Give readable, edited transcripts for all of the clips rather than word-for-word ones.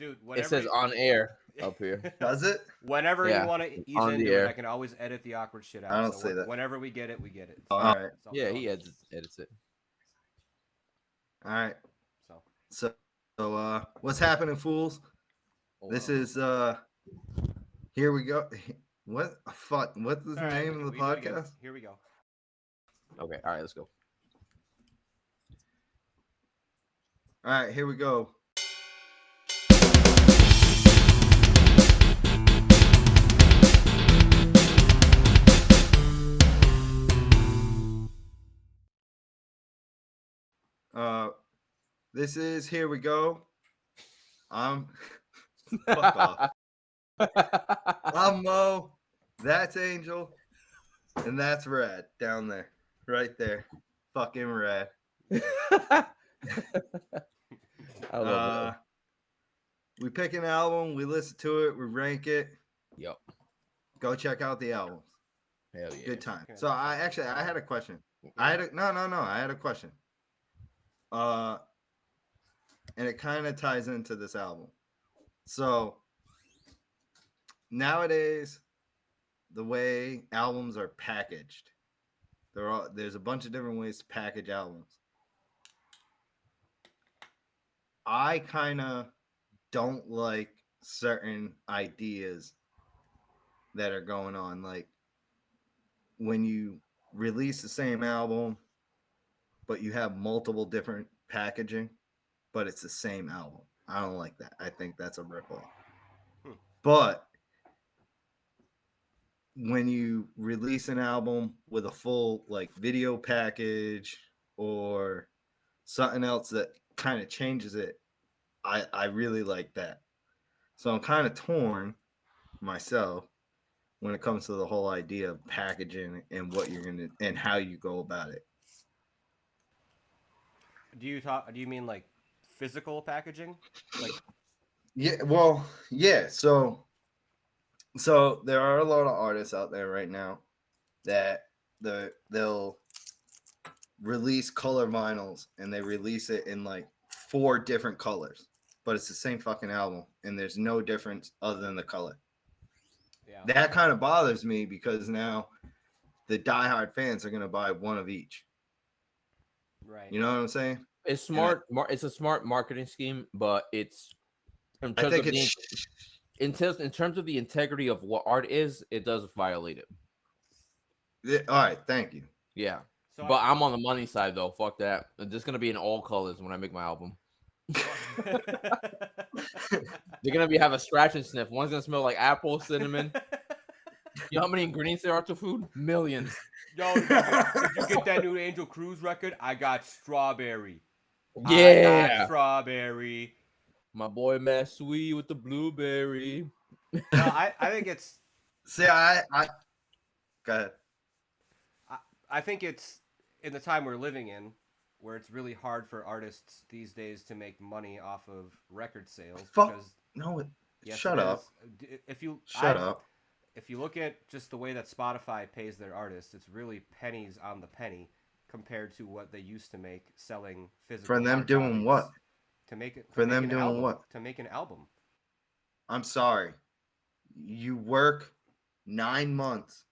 Dude, It says on air up here. Does it? Whenever you Yeah, want to ease on the into it, air. I can always edit the awkward shit I out. don't So say that. whenever we get it, we get it. All right. Yeah, he edits it. All right. So What's happening, fools? Oh, This wow. is here we go. What fuck? What's the all right, name of the we do it again. podcast? Here we go. Okay, all right, let's go. All right, here we go. This is here we go. I'm fuck off. I'm Mo. That's Angel, and that's Rad down there, right there. Fucking Rad. I love it. We pick an album, we listen to it, we rank it. Yep. Go check out the albums. Hell yeah. Good time. So I had a question. I had a question. And it kind of ties into this album. So nowadays, the way albums are packaged, there's a bunch of different ways to package albums. I kind of don't like certain ideas that are going on. Like when you release the same album, but you have multiple different packaging, but it's the same album. I don't like that. I think that's a ripoff. But when you release an album with a full like video package or something else that kind of changes it, I really like that. So I'm kind of torn myself when it comes to the whole idea of packaging and what you're gonna and how you go about it. Do you mean like physical packaging? Like Yeah, well, yeah. So there are a lot of artists out there right now that they'll release color vinyls and they release it in like 4 different colors, but it's the same fucking album and there's no difference other than the color. yeah. That kind of bothers me because now the diehard fans are going to buy one of each. Right. You know what I'm saying? It's smart. It's a smart marketing scheme, but it's in I terms think of it's in terms of the integrity of what art is, it does violate it. all right. Thank you. Yeah. So But I'm on the money side though. Fuck that. It's just gonna be in all colors when I make my album. They're gonna have a scratch and sniff. One's gonna smell like apple, cinnamon. You know how many ingredients there are to food? Millions. Yo, did you get that new Angel Cruz record? I got strawberry. Yeah. I got strawberry. My boy Matt Sweet with the blueberry. No, I think it's. See, I go ahead. I think it's in the time we're living in, where it's really hard for artists these days to make money off of record sales. Fuck. Because, No, yes, shut it up. is. If you Shut up. If you look at just the way that Spotify pays their artists, it's really pennies on the penny compared to what they used to make selling physical. For them hard doing copies what? To make it. For them doing what? To make an album. I'm sorry. You work 9 months.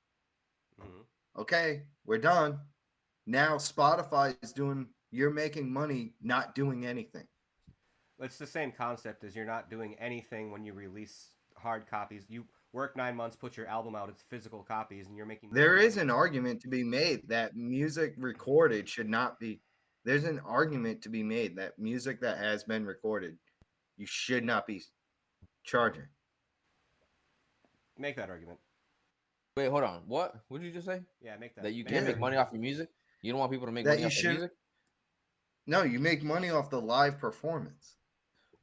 Mm-hmm. Okay, we're done. Now Spotify is doing. You're making money, not doing anything. It's the same concept as you're not doing anything when you release hard copies. You work 9 months, put your album out, it's physical copies, and you're making. There is an argument to be made that music recorded should not be. There's an argument to be made that music that has been recorded, you should not be charging. Make that argument. Wait, hold on. What? What did you just say? Yeah, make that. That you can't make money off your music? You don't want people to make That money you off your should- music? No, you make money off the live performance.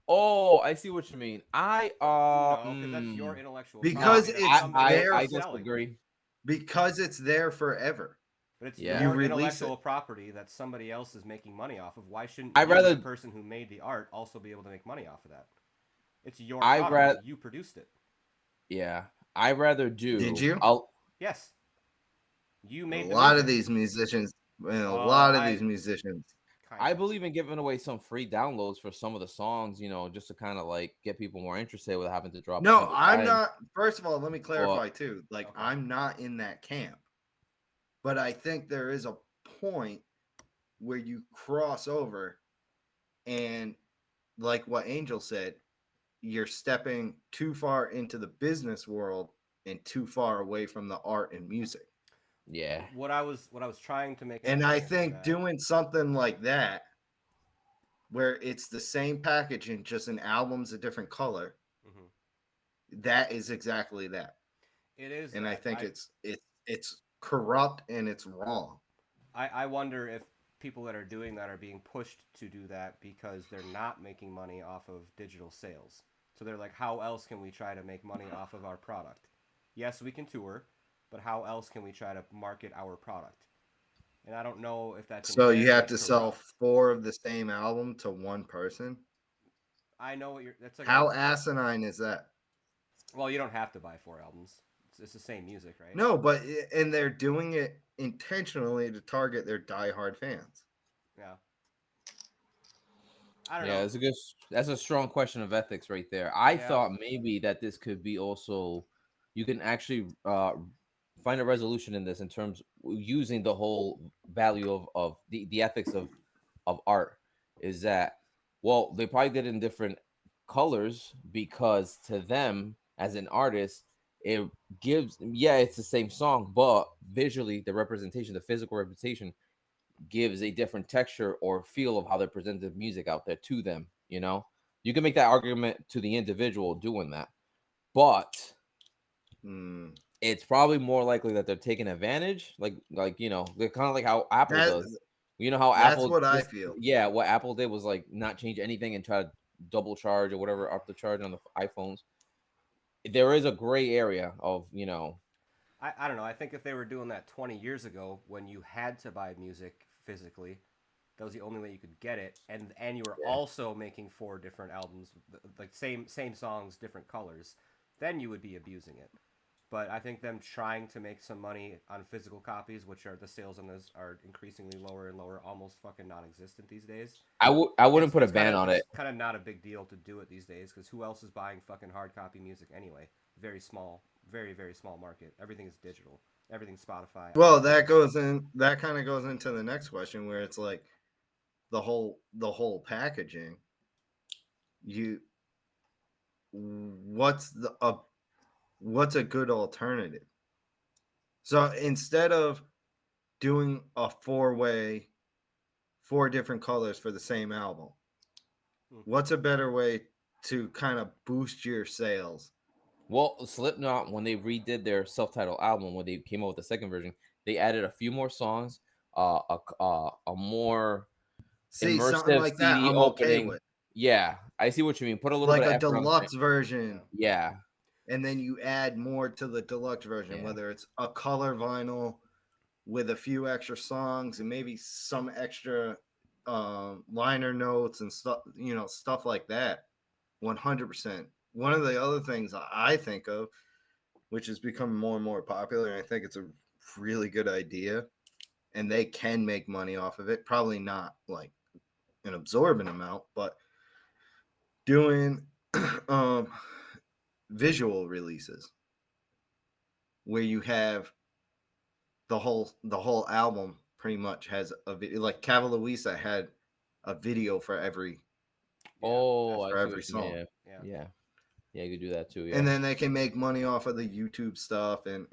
Oh, I see what you mean. No, because that's your intellectual. Because property. it's Somebody their I else is selling. disagree. Because it's there forever. But it's Yeah. your You release intellectual it. property that somebody else is making money off of. Why shouldn't I'd you, as rather- the person who made the art, also be able to make money off of that? It's your I'd property. rather- You produced it. Yeah. I rather do. Did you? Yes. You A made the lot of music. these musicians, Oh, these musicians Kind I of. believe in giving away some free downloads for some of the songs, just to kind of like get people more interested without having to drop a No, single I'm dime. not. First of all, let me Or clarify too. Like, Okay. I'm not in that camp, but I think there is a point where you cross over, and like what Angel said, you're stepping too far into the business world and too far away from the art and music. yeah, What I was trying to make an And I argument for think that. doing something like that, where it's the same packaging, just an album's a different color, Mhm. that is exactly that. It is And I that. think it's corrupt and it's wrong. I wonder if people that are doing that are being pushed to do that because they're not making money off of digital sales. So they're like, how else can we try to make money off of our product? Yes, we can tour, but how else can we try to market our product? And I don't know if that's So you have inherently to sell corrupt. 4 of the same album to one person. I know what you're. That's like a. How asinine is that? Well, you don't have to buy 4 albums. It's the same music, right? No, but and they're doing it intentionally to target their diehard fans. Yeah. I don't yeah, know. that's a strong question of ethics right there. I Yeah. thought maybe that this could be also, you can actually find a resolution in this in terms using the whole value of the ethics of art is that, well, they probably did it in different colors because to them as an artist it gives, yeah, it's the same song, but visually the representation, the physical representation gives a different texture or feel of how they present the music out there to them. You can make that argument to the individual doing that, but Hmm. it's probably more likely that they're taking advantage, they're kind of like how Apple That does. You know how that's Apple what I just, feel. yeah, what Apple did was like not change anything and try to double charge or whatever up the charge on the iPhones. There is a gray area of, I don't know. I think if they were doing that 20 years ago when you had to buy music physically, that was the only way you could get it, and you were yeah. also making 4 different albums, like same songs, different colors, then you would be abusing it. But I think them trying to make some money on physical copies, which are the sales on those are increasingly lower and lower, almost fucking non-existent these days. I wouldn't put a It's ban on it. kind of not a big deal to do it these days because who else is buying fucking hard copy music anyway? Very small, very small market. Everything is digital. Everything's Spotify, Well, iTunes. that kind of goes into the next question where it's like the whole packaging. You what's what's a good alternative? So instead of doing a 4-way, 4 different colors for the same album, Hmm. what's a better way to kind of boost your sales? Well, Slipknot, when they redid their self-titled album, when they came out with the second version, they added a few more songs, a more See, something immersive like that CD I'm okay opening. with. Yeah, I see what you mean. Put a little bit Like of a effort on it. deluxe Yeah. version, Yeah, and then you add more to the deluxe version, yeah, whether it's a color vinyl with a few extra songs and maybe some extra liner notes and stuff, stuff like that. 100%. One of the other things I think of, which has become more and more popular, and I think it's a really good idea, and they can make money off of it. Probably not like an absorbent amount, but doing um, visual releases where you have the whole album pretty much has a video. Like Cavaluisa had a video for every Yeah. Oh, That's I for see every what you mean. song, Yeah, yeah. yeah, yeah. You could do that too. and Yeah. then they can make money off of the YouTube stuff and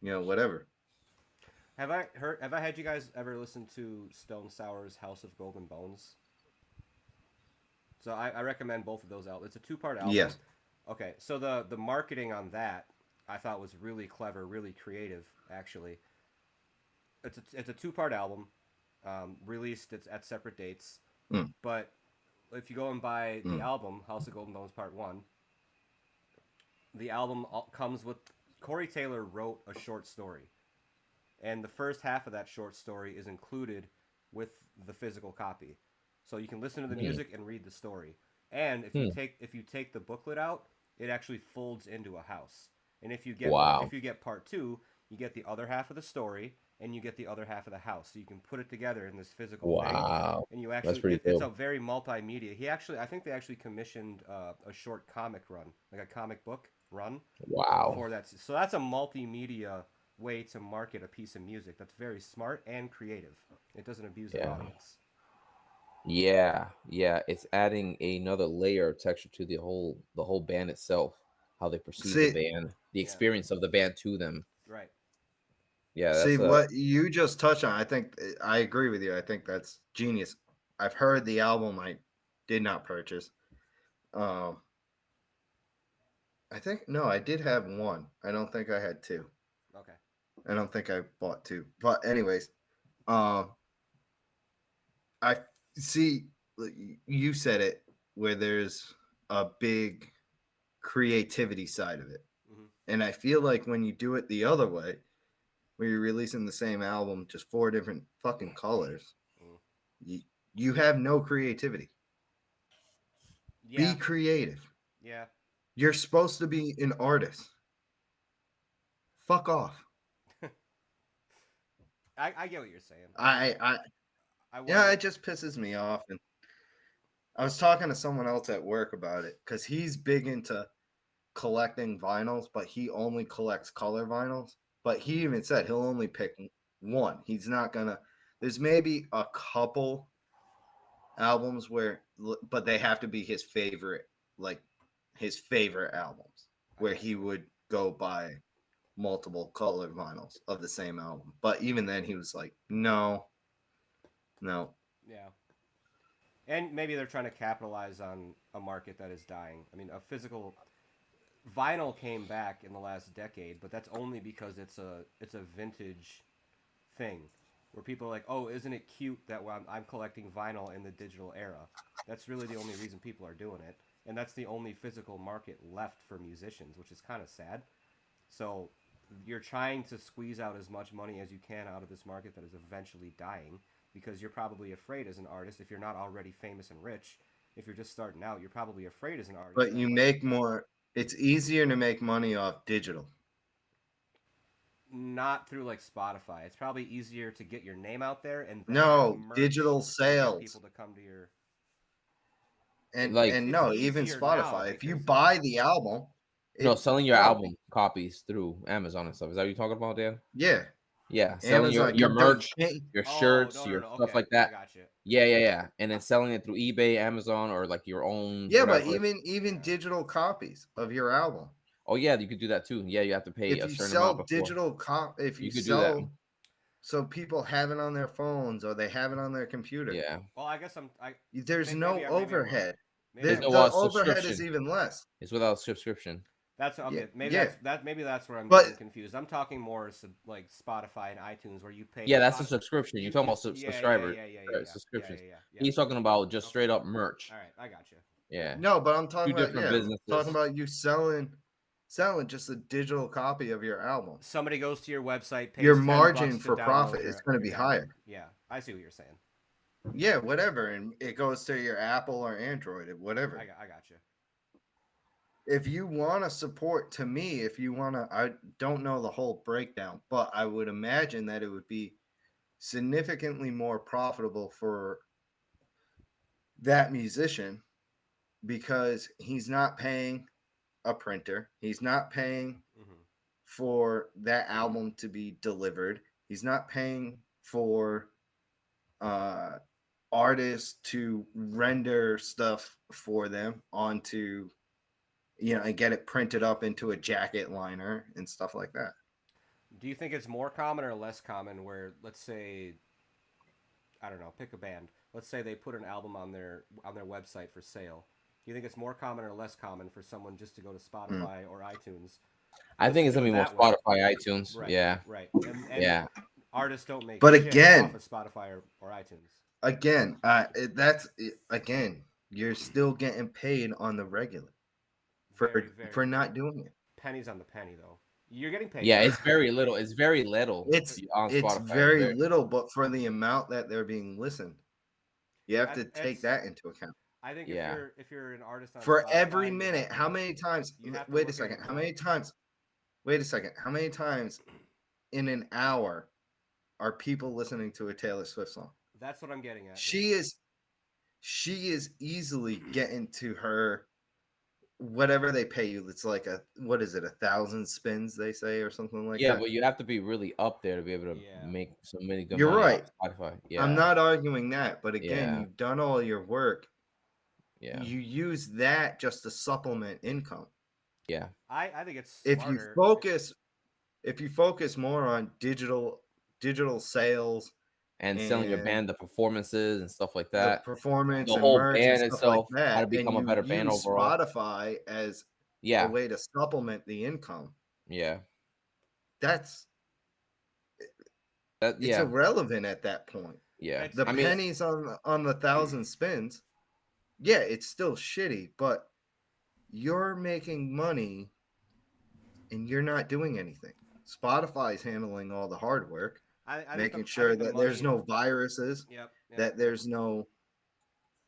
whatever. Have I had you guys ever listen to Stone Sour's House of Golden Bones? So I recommend both of those albums. It's a 2-part album. Yes. Okay, so the marketing on that I thought was really clever, really creative. Actually, it's a 2-part album, released at separate dates. Mm, But if you go and buy the mm. album House of Golden Bones Part One, the album comes with Corey Taylor wrote a short story, and the first half of that short story is included with the physical copy, so you can listen to the Hmm. music and read the story. And Hmm. if you take the booklet out, it actually folds into a house. And Wow. if you get part two, you get the other half of the story, and you get the other half of the house. So you can put it together in this physical thing, Wow, and you that's actually pretty it's a cool. very multimedia. I think they actually commissioned a short comic run, like a comic book run Wow. for that. So that's a multimedia way to market a piece of music. That's very smart and creative. It doesn't abuse their Yeah. audience. Yeah, yeah, it's adding another layer of texture to the whole band itself, how they perceive the See, band, the Yeah. experience of the band to them. Right. Yeah, see that's a what you just touched on. I think I agree with you. I think that's genius. I've heard the album. I did not purchase. Um, I think no, I did have one. I don't think I had two. Okay. I don't think I bought two. But anyways, um, I see. You said it where there's a big creativity side of it, Hmm. and I feel like when you do it the other way, where you're releasing the same album just four different fucking colors, Mm. you, you have no creativity. Be Yeah. creative. Yeah. You're supposed to be an artist. Fuck off. I get what you're saying. I I yeah, wonder. it just pisses me off. And I was talking to someone else at work about it because he's big into collecting vinyls, but he only collects color vinyls. But he even said he'll only pick one. He's not gonna. There's maybe a couple albums where, but they have to be his favorite, like his favorite albums, I where got he you. would go buy multiple colored vinyls of the same album. But even then, he was like, no, no. Yeah. And maybe they're trying to capitalize on a market that is dying. I mean, a physical vinyl came back in the last decade, but that's only because it's a vintage thing where people are like, "Oh, isn't it cute that I'm collecting vinyl in the digital era?" That's really the only reason people are doing it, and that's the only physical market left for musicians, which is kind of sad. So you're trying to squeeze out as much money as you can out of this market that is eventually dying because you're probably afraid as an artist if you're not already famous and rich. If you're just starting out, you're probably afraid as an artist But that you like make more. It's easier to make money off digital. not through like Spotify. It's probably easier to get your name out there and then have No, merch digital and get sales. people to come to your. like And It's no, even easier now Spotify. If you because buy the album, no, it selling your no, album copies through Amazon and stuff. Is that what you're talking about, Dan? yeah, Yeah, selling Amazon. your You're doing merch, pay, your oh shirts, no no your no stuff okay like I that. got you. Yeah, yeah, yeah. And then selling it through eBay, Amazon, or like your own yeah, but whatever. even Yeah. digital copies of your album. Oh yeah, you could do that too. Yeah, you have to pay If a you certain amount sell before. if you You could do that. sell, so people have it on their phones or they have it on their computer. Yeah. Well, I guess I There's no maybe I'm wrong. overhead. Maybe There's I'm no wrong. The overhead is subscription. even less. It's without subscription. That's Yeah, okay. Maybe yeah. that's where I'm But getting confused. I'm talking more like Spotify and iTunes where you pay Yeah, that's a spot. subscription. You're talking You about yeah yeah subscriber yeah yeah yeah yeah yeah subscriptions. yeah yeah yeah. He's talking about just Okay. straight up merch. All right, I got you. Yeah. no, but I'm Two talking about different talking businesses. about you selling just a digital copy of your album. Somebody goes to your website, Your pays $10 margin to for profit download is going to be your album. higher. Yeah, I see what you're saying. Yeah, whatever, and it goes to your Apple or Android, whatever. I got you. If you want to support, to me, if you want to, I don't know the whole breakdown, but I would imagine that it would be significantly more profitable for that musician because he's not paying a printer, he's not paying Hmm. for that album to be delivered, he's not paying for uh artists to render stuff for them onto, and get it printed up into a jacket liner and stuff like that. Do you think it's more common or less common where, let's say, I don't know, pick a band. Let's say they put an album on their website for sale. Do you think it's more common or less common for someone just to go to Mm. Spotify or iTunes, I think listen it's to gonna it be more that way? Spotify, iTunes. Right, Yeah. right. And Yeah. artists don't make But shit off again, of Spotify or iTunes. again, you're still getting paid on the regular Very, very for not doing it. pennies on the penny though. You're getting paid. Yeah, You're it's getting very paid. little. It's very little It's on it's Spotify. It's very very little, but for the amount that they're being listened, you have to take It's. that into account. I think yeah. if you're an artist on For every Spotify, minute, how many times? you have to Wait a look at second. it How more. many times? Wait a second. How many times in an hour are people listening to a Taylor Swift song. That's what I'm getting at. She is easily getting to her whatever they pay you. It's like what is it, 1,000 spins they say or something like Yeah, that. but you have to be really up there to be able to Yeah. make so many good You're money right. off Spotify. Yeah, I'm not arguing that, but again, Yeah. you've done all your work. Yeah, You use that just to supplement income. yeah, I think it's If you focus more on digital sales and selling your and band, the performances and stuff like the that, performance the and whole merch and band stuff like itself, how to that, and become a you better band use overall. Spotify as a Yeah, way to supplement the income, yeah, it's yeah, irrelevant at that point. yeah. It's- The I mean, pennies on the 1,000 spins, yeah, it's still shitty, but you're making money and you're not doing anything. Spotify's handling all the hard work, I think making I sure think the that there's money- no viruses, Yep. that there's no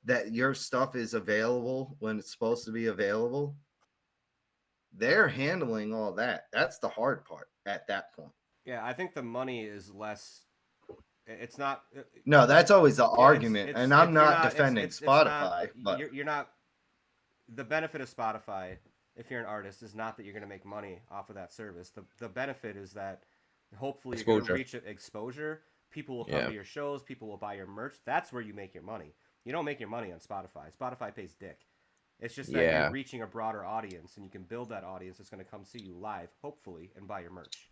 that your stuff is available when it's supposed to be available. They're handling all that. That's the hard part at that point. Yeah, I think the money is less. It's not. No, that's always the Yeah, argument, and I'm you're not defending it's not. Spotify, but You're not. The benefit of Spotify, if you're an artist, is not that you're going to make money off of that service. The benefit is that hopefully you're going to Exposure. reach exposure. People will come Yeah. to your shows. People will buy your merch. That's where you make your money. You don't make your money on Spotify. Spotify pays dick. It's just that Yeah. you're reaching a broader audience, and you can build that audience that's going to come see you live, hopefully, and buy your merch.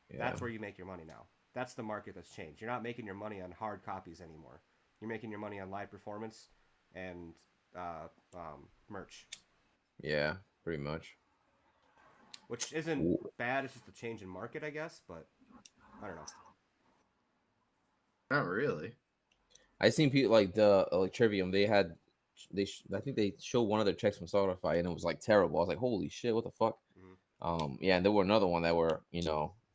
yeah, That's where you make your money now. That's the market that's changed. You're not making your money on hard copies anymore. You're making your money on live performance and merch, yeah, pretty much. which isn't bad. It's just a change in market, I guess. But I don't know. not really. I seen people like the Trivium. I think they showed one of their checks from Spotify, and it was like terrible. I was like, holy shit, what the fuck? Mhm. Yeah, and there were another one that were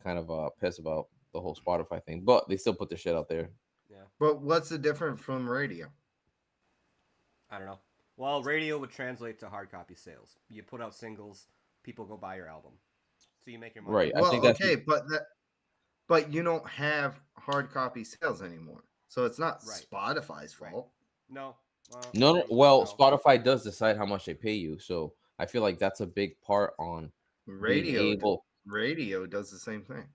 kind of pissed about the whole Spotify thing, but they still put their shit out there. Yeah, But what's the difference from radio? I don't know. Well, radio would translate to hard copy sales. You put out singles, people go buy your album, so you make your money. Right. I Well, think that's okay, but you don't have hard copy sales anymore, so it's not Right. Spotify's Right. fault. No. no. Well, no. Spotify does decide how much they pay you, so I feel like that's a big part on Radio being able. radio does the same thing.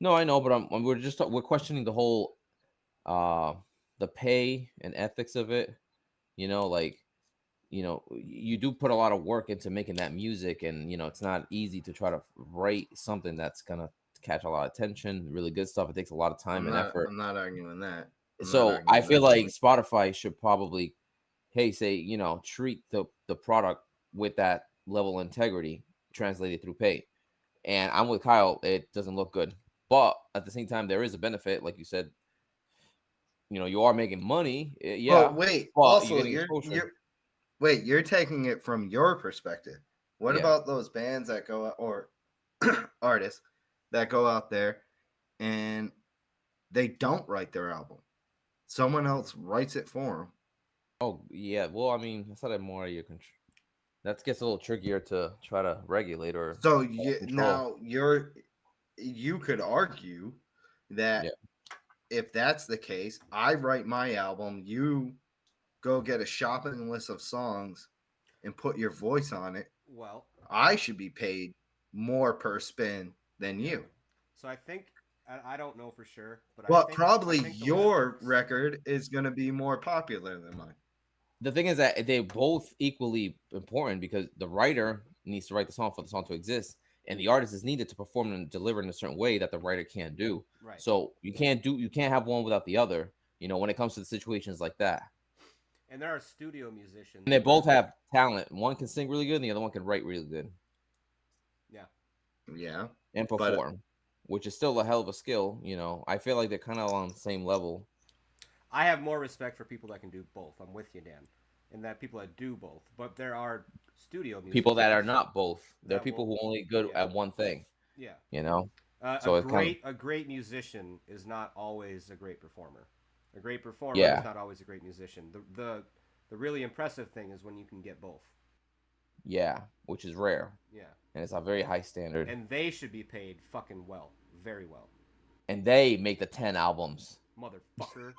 No, I know, but we're questioning the whole the pay and ethics of it. Like you do put a lot of work into making that music, and it's not easy to try to write something that's gonna catch a lot of attention. Really good stuff. It takes a lot of time and effort. I'm not arguing that. So I feel like Spotify should probably, hey, say treat the product with that level of integrity, translated through pay. And I'm with Kyle. It doesn't look good, but at the same time, there is a benefit, like you said. You are making money. Yeah. But wait, but also getting exposure. you're taking it from your perspective. What Yeah. about those bands that go or artists that go out there and they don't write their album? Someone else writes it for them. Oh yeah, well, I mean, that's not more of your control. That gets a little trickier to try to regulate or So control. now you could argue that if that's the case, I write my album, you go get a shopping list of songs and put your voice on it. Well, I should be paid more per spin than you. so I think I don't know for sure, but But I think probably the way that your works- record is going to be more popular than mine. The thing is that they're both equally important because the writer needs to write the song for the song to exist, and the artist is needed to perform and deliver in a certain way that the writer can't do. Right. So you can't have one without the other. When it comes to situations like that. And there are studio musicians. And they both have talent. One can sing really good, and the other one can write really good. Yeah. Yeah. And perform, which is still a hell of a skill. I feel like they're kind of on the same level. I have more respect for people that can do both. I'm with you, Dan, and that people that do both. But there are studio musicians. People that are not both. They're that people will- who only good at one thing. Yeah. So a great musician is not always a great performer. A great performer is not always a great musician. The really impressive thing is when you can get both. Yeah, which is rare. Yeah. And it's a very high standard. And they should be paid fucking well, very well. and they make the 10 albums. Motherfucker.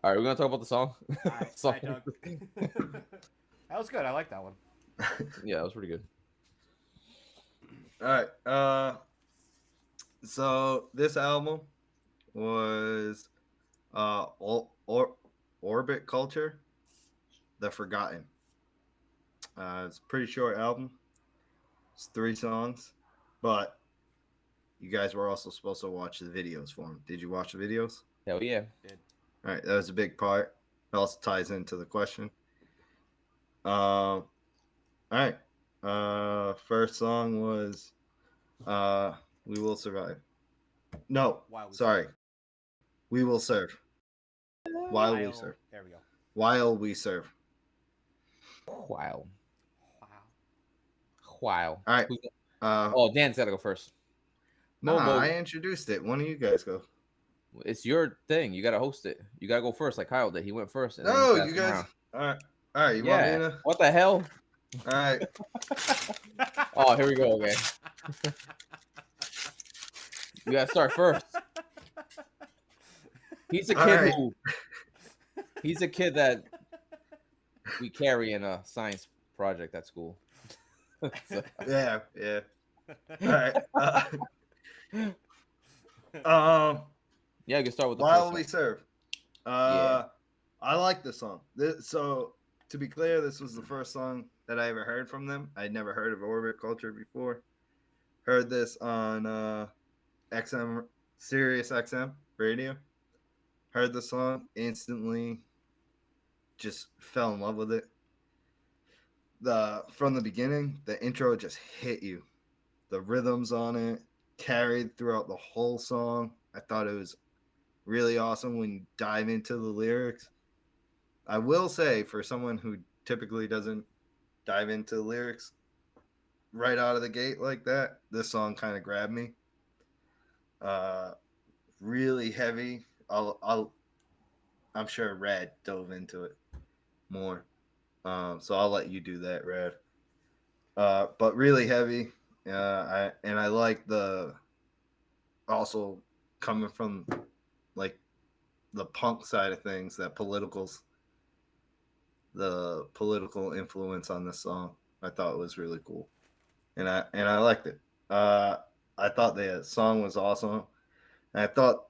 All right, we're gonna talk about the song. All right, Doug. That was good. I like that one. Yeah, that was pretty good. All right. So this album was Orbit Culture, The Forgotten. It's a pretty short album. It's 3 songs, but you guys were also supposed to watch the videos for them. Did you watch the videos? Hell yeah. Did. All right, that was a big part. It also ties into the question. All right. First song was We Will Survive. No, While we sorry. serve. We Will Serve. While we serve. There we go. While we serve. Wow. Wow. Wow. All right. Oh, Dan's gotta go first. I introduced it. One of you guys go. It's your thing. You gotta host it. You gotta go first, like Kyle did. He went first. And No, then you passed guys. around. All right. You want me to? What the hell? All right. Oh, here we go again. You gotta start first. He's a kid who. He's a kid that we carry in a science project at school. So. Yeah. All right. Yeah, you can start with the While first we one. serve. Yeah. I like the song. So to be clear, this was the first song that I ever heard from them. I'd never heard of Orbit Culture before. Heard this on XM Sirius XM radio. Heard the song, instantly just fell in love with it. From the beginning, the intro just hit you. The rhythms on it carried throughout the whole song. I thought it was really awesome when you dive into the lyrics. I will say, for someone who typically doesn't dive into the lyrics right out of the gate like that, this song kind of grabbed me. Really heavy. I'm sure Rad dove into it more. So I'll let you do that, Rad. But really heavy. I like the also coming from like the punk side of things, the political influence on this song. I thought it was really cool, and I liked it. I thought the song was awesome, and I thought,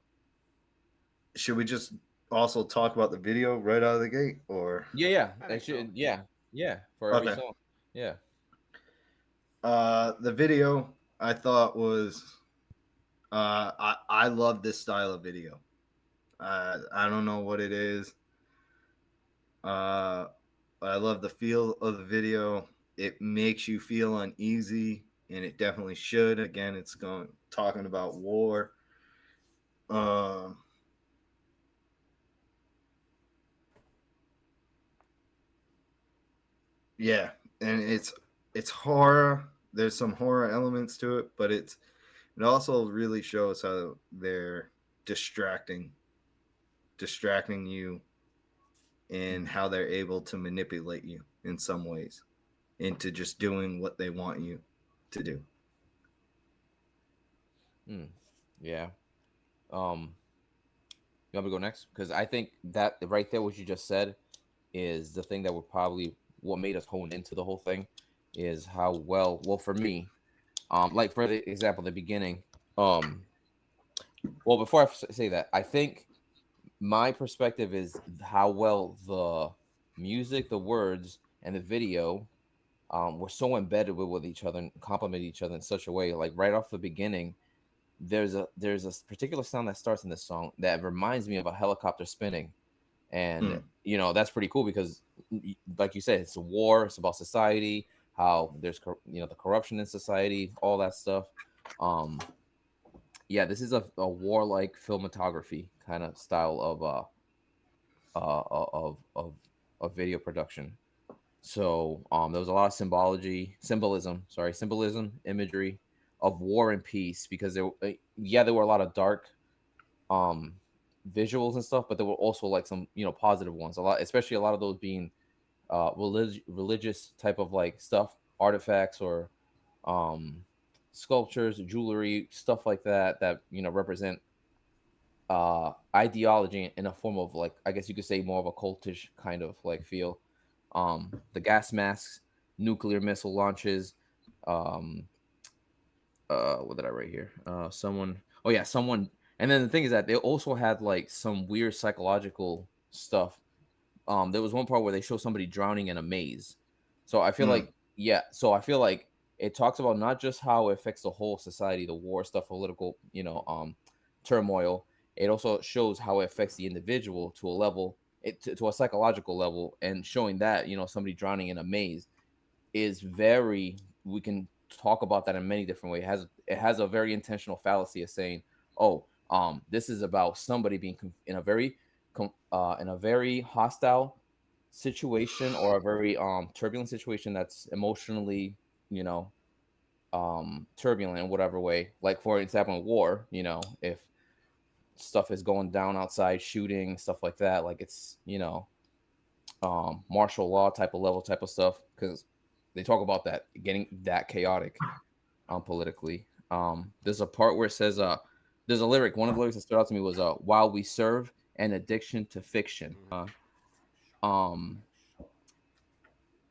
should we just also talk about the video right out of the gate, or Yeah. I think so. Yeah. For every Okay. song. Yeah. The video I thought was I love this style of video. I don't know what it is. I love the feel of the video. It makes you feel uneasy, and it definitely should. Again, it's talking about war. Yeah, and it's horror. There's some horror elements to it, but it also really shows how they're distracting you, and how they're able to manipulate you in some ways into just doing what they want you to do. Yeah. You want me to go next? Because I think that right there, what you just said, is the thing that would probably what made us hone into the whole thing, is how well for me, like for the example, the beginning, well, before I say that, I think my perspective is how well the music, the words, and the video were so embedded with each other and complement each other in such a way. Like right off the beginning, there's a particular sound that starts in this song that reminds me of a helicopter spinning, and that's pretty cool because, like you said, it's a war. It's about society, how there's the corruption in society, all that stuff. Yeah, this is a warlike filmography kind of style of video production. So there was a lot of symbolism, imagery of war and peace, because there were a lot of dark visuals and stuff, but there were also like some positive ones, especially a lot of those being religious type of like stuff, artifacts, or sculptures, jewelry, stuff like that that represent ideology in a form of, like, I guess you could say, more of a cultish kind of like feel. The gas masks, nuclear missile launches, um what did I write here? Someone, oh yeah, someone. And then the thing is that they also had like some weird psychological stuff. There was one part where they show somebody drowning in a maze. So I feel Mm. like, yeah, so I feel like it talks about not just how it affects the whole society, the war stuff, political, turmoil. It also shows how it affects the individual to a level, to a psychological level, and showing that, somebody drowning in a maze is very, we can talk about that in many different ways. It has a very intentional fallacy of saying, oh, this is about somebody being in a very hostile situation, or a very turbulent situation, that's emotionally, you know turbulent in whatever way. Like, for example, in war, if stuff is going down outside, shooting, stuff like that, like, it's, martial law type of level type of stuff, because they talk about that getting that chaotic, politically. There's a part where it says, there's a lyric, one of the lyrics that stood out to me was, while we serve an addiction to fiction. Um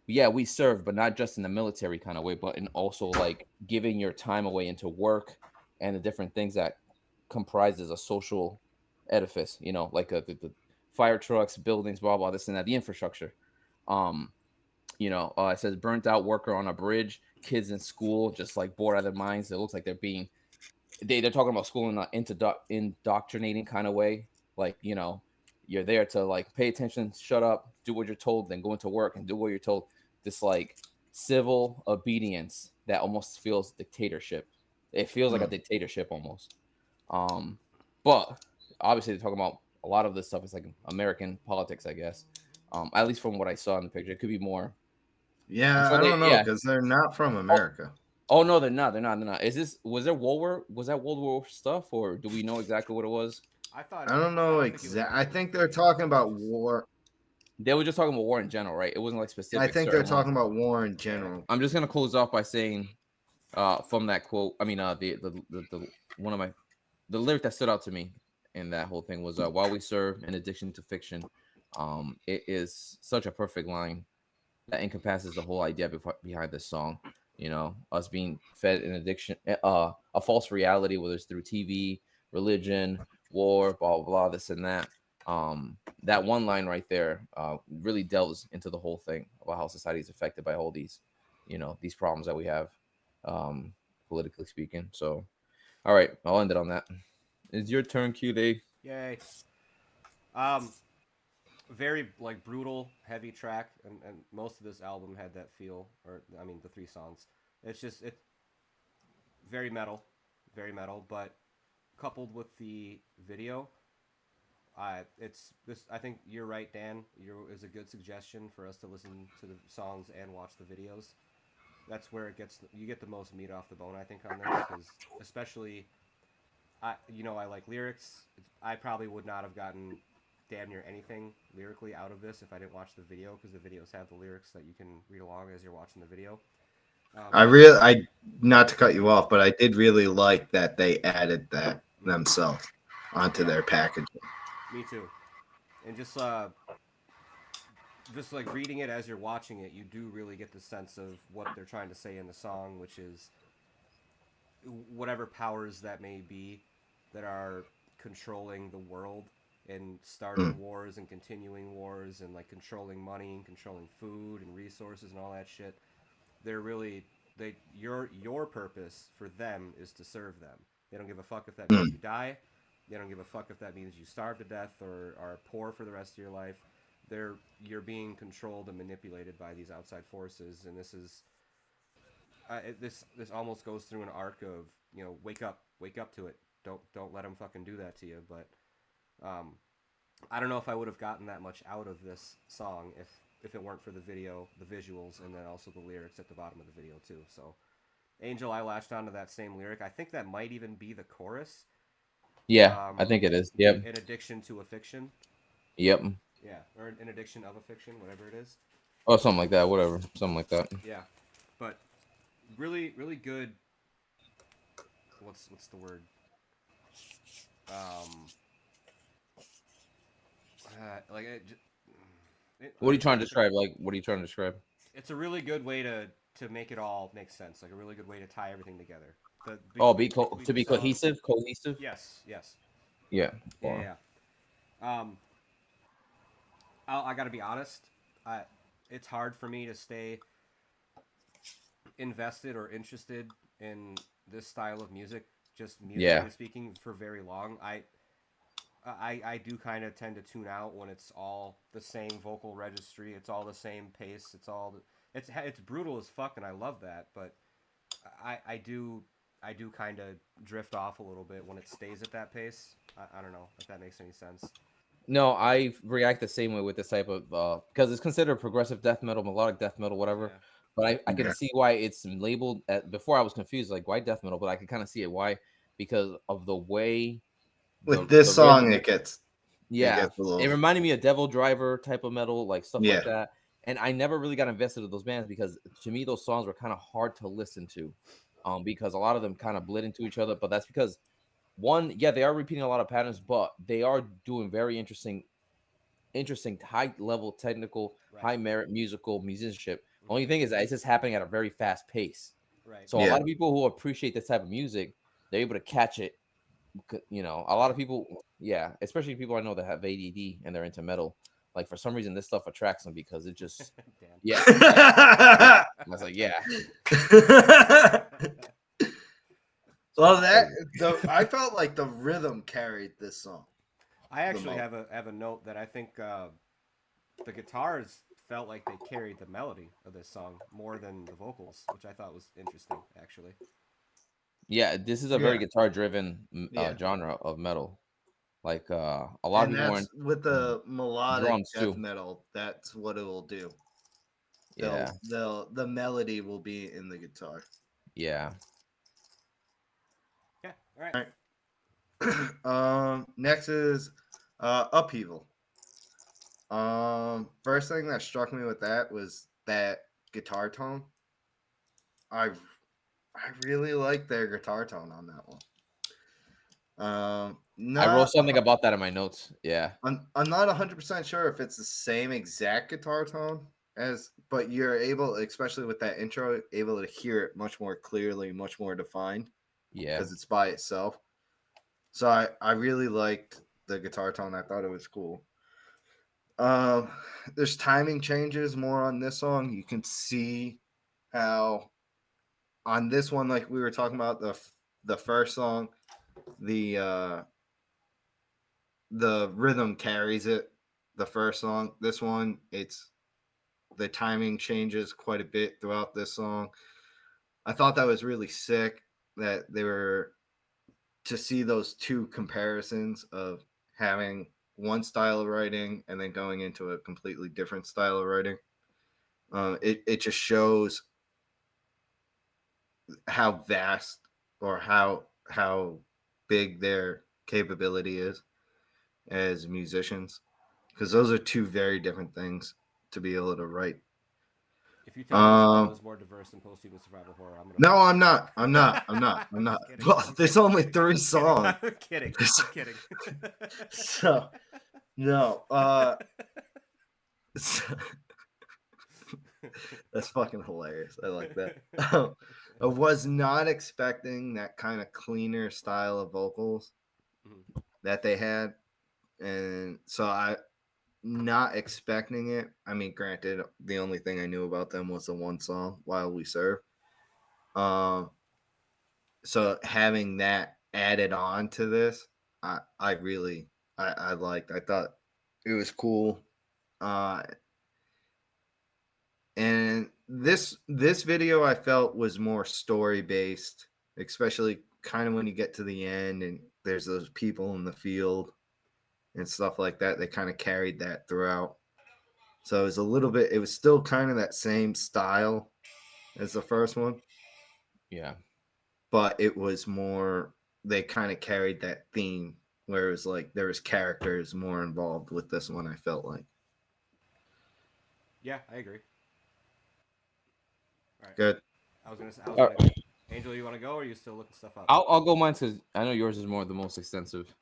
yeah, we serve, but not just in the military kind of way, but in also like giving your time away into work and the different things that comprises a social edifice, like, the fire trucks, buildings, blah blah, this and that, the infrastructure. um it says burnt out worker on a bridge, kids in school just like bored out of their minds. It looks like they're talking about school in an indoctrinating kind of way. Like, you're there to like pay attention, shut up, do what you're told, then go into work and do what you're told. This like civil obedience that almost feels dictatorship. It feels like a Mm. dictatorship almost. um but obviously they're talking about a lot of this stuff is like American politics, I guess. At least from what I saw in the picture, it could be more. I'm Yeah, sure I they, don't know yeah. because they're not from Oh, America. oh no, they're not. They're not. They're not. Was that World War stuff, or do we know exactly what it was? I thought I don't I know don't think it was exact. I anything think they're specific. talking It was about just war. They were just talking about war in general, right? It wasn't like I specific think they're certain ones. talking about war in yeah. general. I'm just gonna close off by saying, from that quote, I mean, the one of my the lyric that stood out to me in that whole thing was, while we serve an addiction to fiction. It is such a perfect line that encompasses the whole idea behind this song. Us being fed an addiction, a false reality, whether it's through TV, religion, war, blah blah blah, this and that. That one line right there, really delves into the whole thing about how society is affected by all these, these problems that we have, um, politically speaking. So, all right, I'll end it on that. It's your turn, Q Day. Yay. Um, very like brutal, heavy track, and most of this album had that feel. Or I mean, the three songs. It's very metal. But coupled with the video, it's this. I think you're right, Dan. Is a good suggestion for us to listen to the songs and watch the videos. That's where you get the most meat off the bone. I think on this because especially I like lyrics. I probably would not have gotten damn near anything lyrically out of this if I didn't watch the video because the videos have the lyrics that you can read along as you're watching the video. I But really, I not to cut you off, but I did really like that they added that mm, themselves onto yeah, their packaging. me too. And just like reading it as you're watching it, you do really get the sense of what they're trying to say in the song, which is whatever powers that may be that are controlling the world and starting Mm. wars and continuing wars and like controlling money and controlling food and resources and all that shit. They're really your purpose for them is to serve them. They don't give a fuck if that means you Mm. die. They don't give a fuck if that means you starve to death or are poor for the rest of your life. You're being controlled and manipulated by these outside forces, and this almost goes through an arc of wake up to it. Don't let them fucking do that to you. But um, I don't know if I would have gotten that much out of this song if it weren't for the video, the visuals, and then also the lyrics at the bottom of the video too. So Angel, I latched onto that same lyric. I think that might even be the chorus. Yeah, I think it is. The Yep. an addiction to a fiction. Yep. Yeah, or an addiction of a fiction, whatever it is. Oh, something like that. Whatever. Something like that. Yeah, but really, really good what's the word? Um, like What are you I'm trying trying to to think. describe? Like, what are you trying to describe? It's a really good way to make it all make sense. Like a really good way to tie everything together. The Oh, between to the be songs. cohesive, cohesive. Yes, yes, Yeah. yeah, Wow. yeah. I gotta be honest. I it's hard for me to stay invested or interested in this style of music, just Yeah. musically speaking, for very long. I do kind of tend to tune out when it's all the same vocal registry. It's all the same pace. It's brutal as fuck, and I love that. But I do kind of drift off a little bit when it stays at that pace. I don't know if that makes any sense. No, I react the same way with this type of because it's considered progressive death metal, melodic death metal, whatever. Yeah. But I can Yeah. see why it's labeled before I was confused, like why death metal, but I can kind of see it why because of the way With this the song, rhythm. it gets Yeah, a it little. reminded me of Devil Driver type of metal, like stuff like Yeah. that. And I never really got invested in those bands because to me those songs were kind of hard to listen to, because a lot of them kind of bled into each other. But that's because one, yeah, they are repeating a lot of patterns, but they are doing very interesting high level technical, Right. high merit musical musicianship. Hmm. Only thing is that it's just happening at a very fast pace. Right. So a Yeah. lot of people who appreciate this type of music, they're able to catch it. A lot of people, yeah, especially people I know that have ADD and they're into metal. Like for some reason, this stuff attracts them because it just, Dan. yeah, yeah. I was like, yeah, Well, crazy. I felt like the rhythm carried this song I the actually most. have a note that I think the guitars felt like they carried the melody of this song more than the vocals, which I thought was interesting, actually. Yeah, this is a very Yeah. guitar driven Yeah. genre of metal. Like a lot of And people are in that's with the melodic drums death too. metal. That's what it will do. Yeah, The melody will be in the guitar. yeah. Yeah. All right. All right. Next is upheaval. First thing that struck me with that was that guitar tone. I I really like their guitar tone on that one. I wrote Not something about that in my notes. Yeah, I'm not 100% sure if it's the same exact guitar tone as, but you're able, especially with that intro, able to hear it much more clearly, much more defined yeah, because it's by itself. So I really liked the guitar tone. I thought it was cool. Um, there's timing changes more on this song. You can see how on this one, like we were talking about the first song, the the rhythm carries it. The first song, this one, it's the timing changes quite a bit throughout this song. I thought that was really sick that they were to see those two comparisons of having one style of writing and then going into a completely different style of writing. It just shows how vast or how big their capability is as musicians, because those are two very different things to be able to write. If you tell me this band Um, was more diverse than post-human survival horror, I'm gonna no, fuck I'm you. not. I'm not. I'm not. I'm not. Just kidding. Well, I'm there's kidding. only three I'm kidding. songs. I'm kidding. I'm kidding. So no. So- that's fucking hilarious. I like that. I was not expecting that kind of cleaner style of vocals Mhm. that they had, and so I not expecting it. I mean, granted, the only thing I knew about them was the one song, "While We Serve." Um, so having that added on to this, I really I liked. I thought it was cool. Uh, and this video I felt was more story based, especially kind of when you get to the end and there's those people in the field and stuff like that. They kind of carried that throughout. So it was a little bit. It was still kind of that same style as the first one, yeah. but it was more. They kind of carried that theme, where it was like there was characters more involved with this one. I felt like Yeah, I agree. All right. good. I was Uh, gonna Angel, you want to go, or are you still looking stuff up? I'll go mine because I know yours is more the most extensive.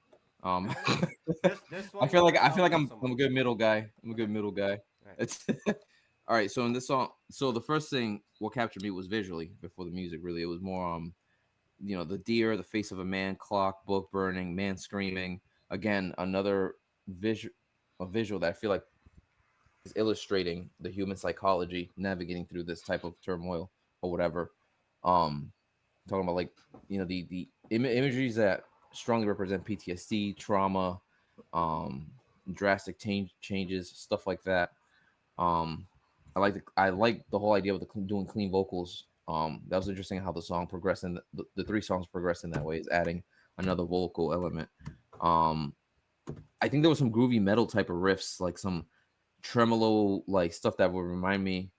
This I one feel like itself, not so I'm a much. good middle guy. I'm a good middle guy. Right. It's all right. So in this song, so the first thing what captured me was visually before the music. Really, it was more the deer, the face of a man, clock, book burning, man screaming. Again, another visual that I feel like is illustrating the human psychology navigating through this type of turmoil or whatever. Um, talking about like the imageries that strongly represent PTSD, trauma, um, drastic changes, stuff like that. Um, I like the whole idea of doing clean vocals. That was interesting how the song progressed and the three songs progressed in that way is adding another vocal element. Um, I think there was some groovy metal type of riffs, like some tremolo like stuff that would remind me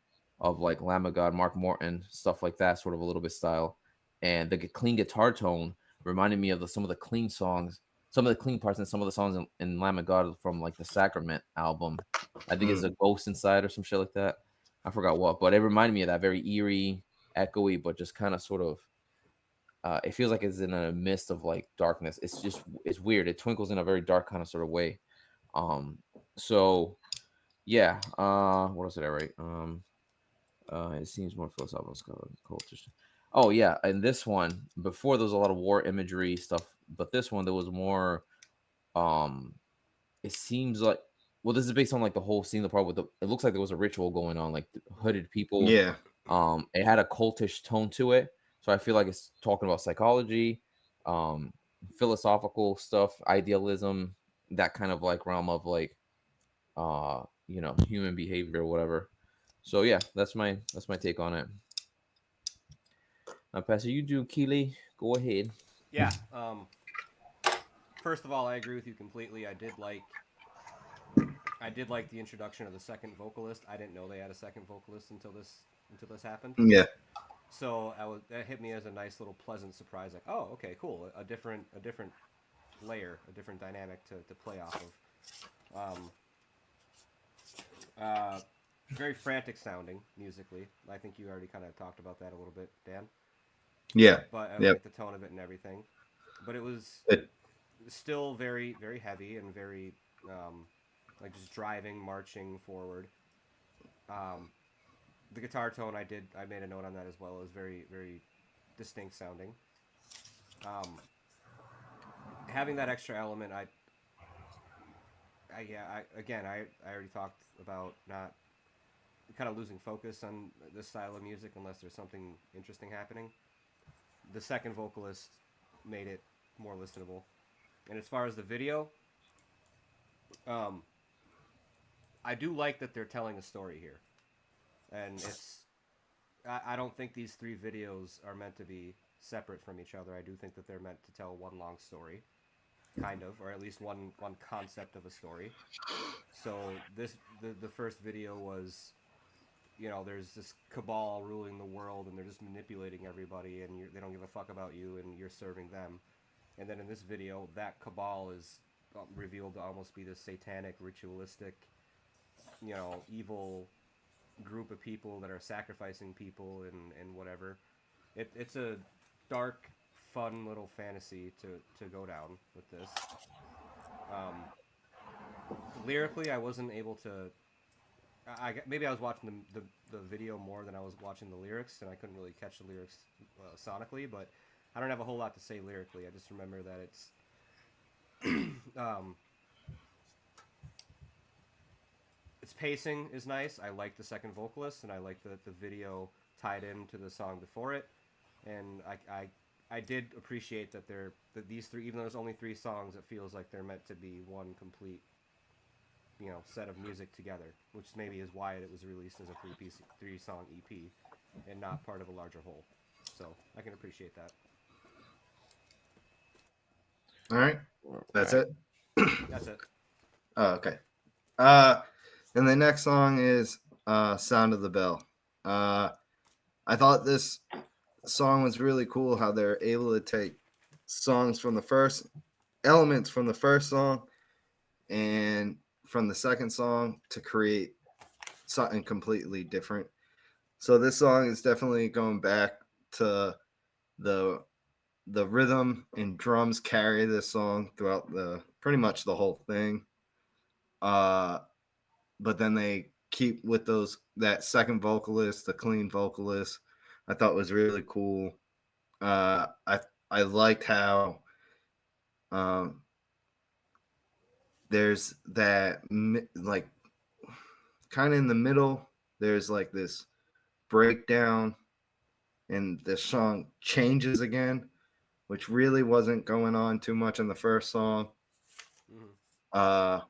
of like Lamb of God, Mark Morton, stuff like that, sort of a little bit style. And the clean guitar tone reminded me of some of the clean songs, some of the clean parts, and some of the songs in Lamb of God from like the Sacrament album. I think it's a Ghost Inside or some shit like that. I forgot what, but it reminded me of that very eerie, echoey, but just kind of sort of. It feels like it's in a mist of like darkness. It's weird. It twinkles in a very dark kind of sort of way. Um, so yeah. What else did I write? It seems more philosophical, cultish. Oh yeah, and this one before there was a lot of war imagery stuff, but this one there was more. Um, it seems like this is based on like the whole scene. The part with it looks like there was a ritual going on, like hooded people. Yeah. It had a cultish tone to it, so I feel like it's talking about psychology, um, philosophical stuff, idealism, that kind of like realm of like human behavior or whatever. So yeah, that's my take on it. Now, Pastor, you do Keely. Go ahead. Yeah. First of all, I agree with you completely. I did like the introduction of the second vocalist. I didn't know they had a second vocalist until this happened. Yeah. So that hit me as a nice little pleasant surprise. Like, oh, okay, cool, a different layer, a different dynamic to play off of. Uh, Very frantic sounding musically. I think you already kind of talked about that a little bit, Dan. Yeah. But I Yep. like the tone of it and everything. But it was It, still very very heavy and very like just driving, marching forward. Um, the guitar tone I made a note on that as well. It was very very distinct sounding. Um, Having that extra element, I already talked about not kind of losing focus on this style of music unless there's something interesting happening. The second vocalist made it more listenable. And as far as the video, um, I do like that they're telling a story here, and I don't think these three videos are meant to be separate from each other. I do think that they're meant to tell one long story, kind of, or at least one concept of a story. So the first video was, there's this cabal ruling the world, and they're just manipulating everybody, and they don't give a fuck about you, and you're serving them. And then in this video, that cabal is revealed to almost be this satanic, ritualistic, evil group of people that are sacrificing people and whatever. It's a dark, fun little fantasy to go down with this. Um, Lyrically, I wasn't able to. Maybe I was watching the video more than I was watching the lyrics, and I couldn't really catch the lyrics sonically. But I don't have a whole lot to say lyrically. I just remember that um, its pacing is nice. I like the second vocalist, and I like that the video tied into the song before it. And I did appreciate that these three, even though there's only three songs, it feels like they're meant to be one complete, set of music together, which maybe is why it was released as a three song EP, and not part of a larger whole. So I can appreciate that. all right. That's it. That's it. Oh, okay. And the next song is "Sound of the Bell." I thought this song was really cool. How they're able to take songs from the first elements from the first song and from the second song to create something completely different. So this song is definitely going back to the the rhythm and drums carry this song throughout the pretty much the whole thing. Uh, but then they keep with that second vocalist, the clean vocalist. I thought was really cool. I liked how um, there's that like kind of in the middle. There's like this breakdown, and the song changes again, which really wasn't going on too much in the first song. Mhm. Uh,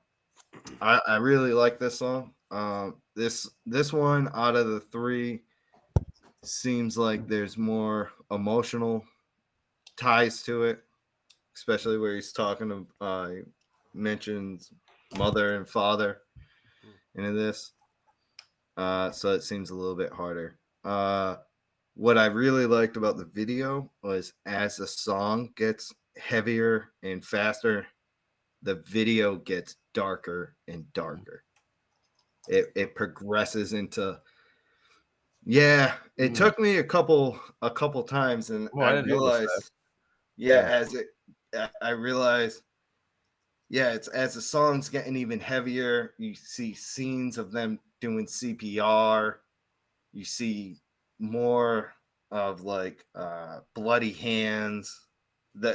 I really like this song. This one out of the three seems like there's more emotional ties to it, especially where he's talking to mentions mother and father Mm. into this. So it seems a little bit harder. What I really liked about the video was as the song gets heavier and faster, the video gets darker and darker. It progresses into it Mm. took me a couple times, and Oh, I I didn't notice that. realized Yeah. I realized it's as the song's getting even heavier, you see scenes of them doing CPR, you see more of like bloody hands. The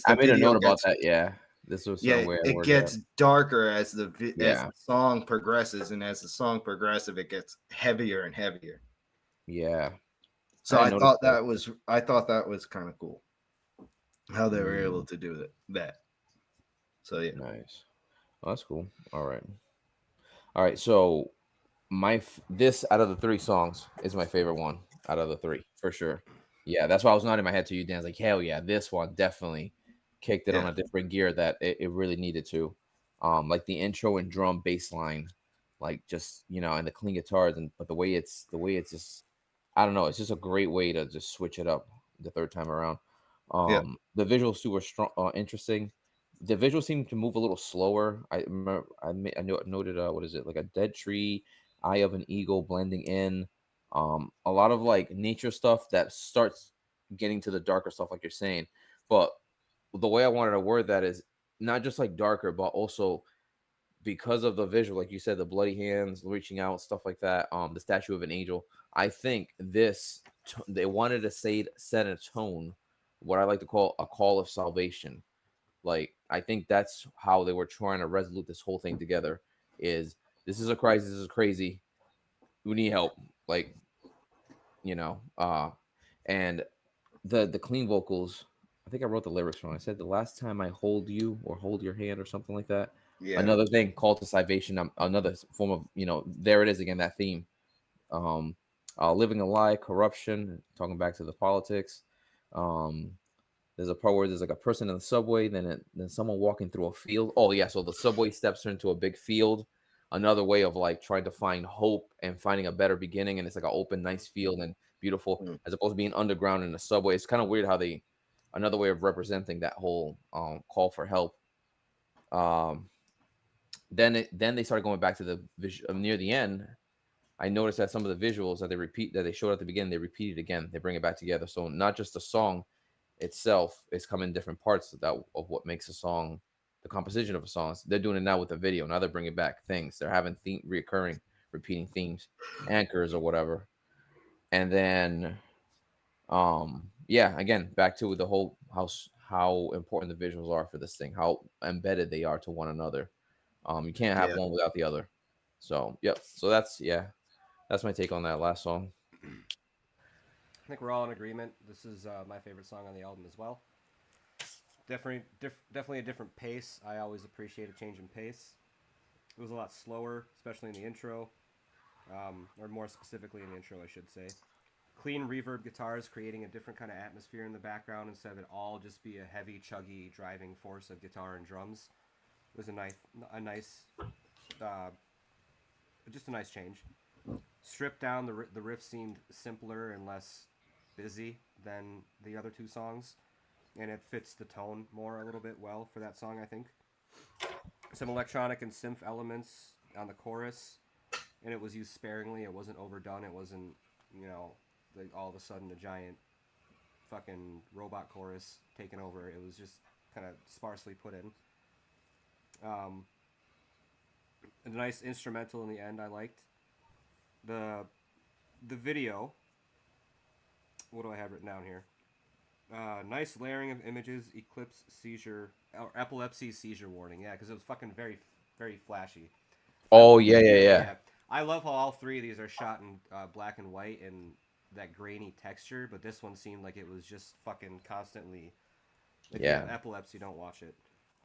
I made a video note about gets that. Yeah. This was some way I it worded that. gets darker as Yeah. the song progresses, and as the song progresses, it gets heavier and heavier. Yeah. I So didn't notice that. I thought that was kind of cool how they were able Mm, to do that. So yeah, nice. Oh, that's cool. All right. All right. So this out of the three songs is my favorite one out of the three for sure. Yeah, that's why I was nodding my head to you, Dan. Like, hell yeah, this one definitely kicked it on yeah, a different gear that it really needed to. Like the intro and drum bass line, like just and the clean guitars and but the way it's just I don't know, it's just a great way to just switch it up the third time around. yeah, The visuals too were strong, interesting. The visuals seem to move a little slower. I remember I noted what is it like a dead tree, eye of an eagle blending in. A lot of like nature stuff that starts getting to the darker stuff, like you're saying. But the way I wanted to word that is not just like darker, but also because of the visual, like you said, the bloody hands reaching out, stuff like that. The statue of an angel. I think they wanted to set a tone, what I like to call a call of salvation. Like I think that's how they were trying to resolute this whole thing together. Is this is a crisis? This is crazy. We need help. Like you know, and the clean vocals. I think I wrote the lyrics wrong. I said the last time I hold you or hold your hand or something like that. yeah, Another thing, call to salvation. Another form of there it is again, that theme. Um, living a lie, corruption. Talking back to the politics. Um, there's a part where there's like a person in the subway, then someone walking through a field. Oh yeah, so the subway steps into a big field. Another way of like trying to find hope and finding a better beginning, and it's like an open, nice field and beautiful, mm, as opposed to being underground in the subway. It's kind of weird how another way of representing that whole call for help. Um, then they started going back to near the end. I noticed that some of the visuals that they showed at the beginning, they repeat it again. They bring it back together. So not just the song itself is coming in different parts of what makes a song, the composition of a song. They're doing it now with the video. Now they're bringing back things. They're having reoccurring, repeating themes, anchors or whatever. And then, yeah, again, back to the whole how important the visuals are for this thing, how embedded they are to one another. You can't have yeah, one without the other. So, yep. So that's my take on that last song. I think we're all in agreement. This is my favorite song on the album as well. Definitely a different pace. I always appreciate a change in pace. It was a lot slower, especially in the intro, or more specifically in the intro, I should say. Clean reverb guitars creating a different kind of atmosphere in the background instead of it all just be a heavy, chuggy driving force of guitar and drums. It was uh, just a nice change. Stripped down, the riff seemed simpler and less busy than the other two songs, and it fits the tone more a little bit well for that song, I think. Some electronic and synth elements on the chorus, and it was used sparingly. It wasn't overdone. It wasn't, like all of a sudden a giant fucking robot chorus taking over. It was just kind of sparsely put in. Um, a nice instrumental in the end. I liked the video. What do I have written down here? Nice layering of images, eclipse seizure, or epilepsy seizure warning. Yeah, because it was fucking very flashy. Oh yeah. Yeah, I love how all three of these are shot in black and white and that grainy texture, but this one seemed like it was just fucking constantly. If you have Yeah. epilepsy, don't watch it.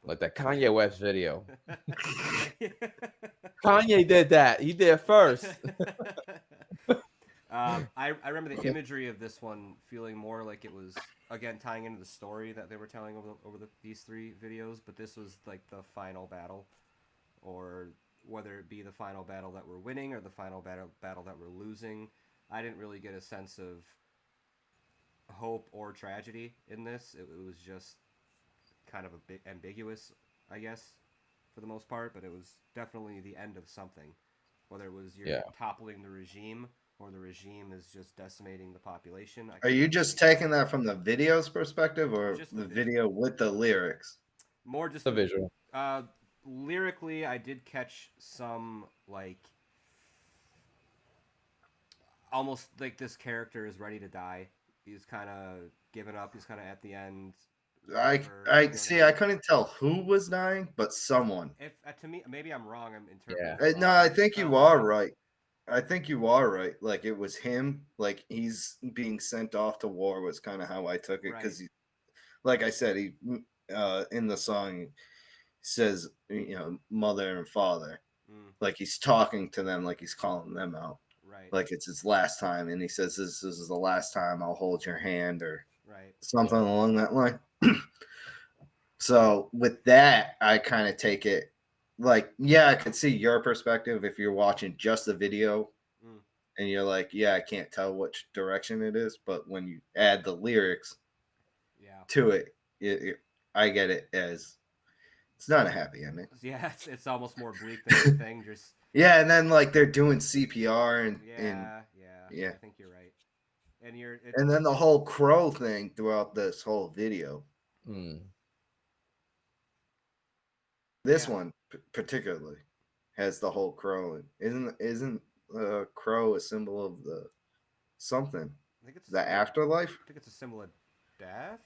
Like that Kanye West video. Kanye did that. He did first. I remember the imagery of this one feeling more like it was again tying into the story that they were telling over these three videos, but this was like the final battle, or whether it be the final battle that we're winning or the final battle that we're losing. I didn't really get a sense of hope or tragedy in this. It was just kind of a bit ambiguous, I guess, for the most part, but it was definitely the end of something. Whether it was you're toppling the regime or the regime is just decimating the population. Are you just taking that from the video's perspective or Just the the video with the lyrics? More just The visual. Lyrically, I did catch some like almost like this character is ready to die. He's kind of given up. He's kind of at the end. I see. I couldn't tell who was dying, but someone. If to me, maybe I'm wrong. I'm interpreting. it No, wrong. I think you are right. I think you are right. Like it was him. Like he's being sent off to war was kind of how I took it because, like I said, he in the song says mother and father. Like he's talking to them, like he's calling them out. Right. Like it's his last time, and he says this is the last time I'll hold your hand, or right. something along that line. So with that, I kind of take it like, yeah, I can see your perspective if you're watching just the video and you're like, yeah, I can't tell which direction it is. But when you add the lyrics to it, I get it as it's not a happy ending. Yeah, it's almost more bleak than anything. Just yeah, and then like they're doing CPR and I think you're right. And then the whole crow thing throughout this whole video. This one particularly has the whole crow. Isn't crow a symbol of the something? I think it's the afterlife. I think it's a symbol of death.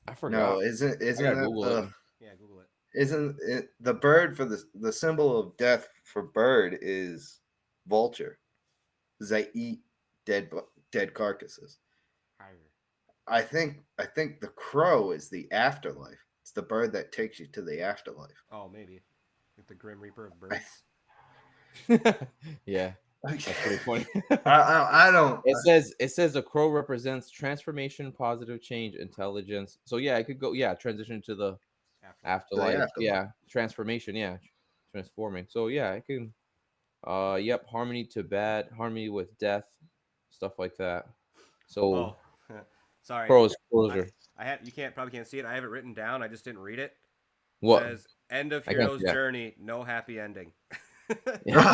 I forgot. No, isn't that Google it. Yeah, Google it. Isn't it the bird for the symbol of death for bird is vulture? Because they eat dead carcasses. I think the crow is the afterlife. It's the bird that takes you to the afterlife. Oh, maybe. Like the Grim Reaper of birds. Yeah. That's pretty funny. I don't. It says a crow represents transformation, positive change, intelligence. So yeah, I could go. Yeah, transition to the afterlife. Yeah, transformation. Yeah, transforming. So yeah, I can. Yep, harmony to bad, harmony with death, stuff like that. So, sorry. Crow's closure. You probably can't see it. I have it written down. I just didn't read it. What? It says end of hero's journey, no happy ending. Damn,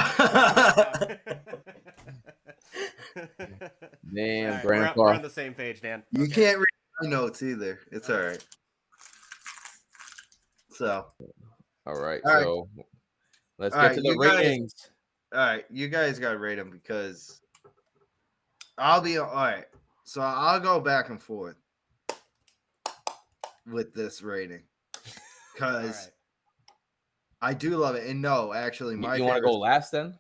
right, Grandpa. we're on the same page, Dan. You can't read my notes either. It's all right. So. All right. So let's get to the ratings. All right, you guys got to rate them because I'll be all right. So I'll go back and forth with this rating because I do love it. And no, actually, you want to go last then?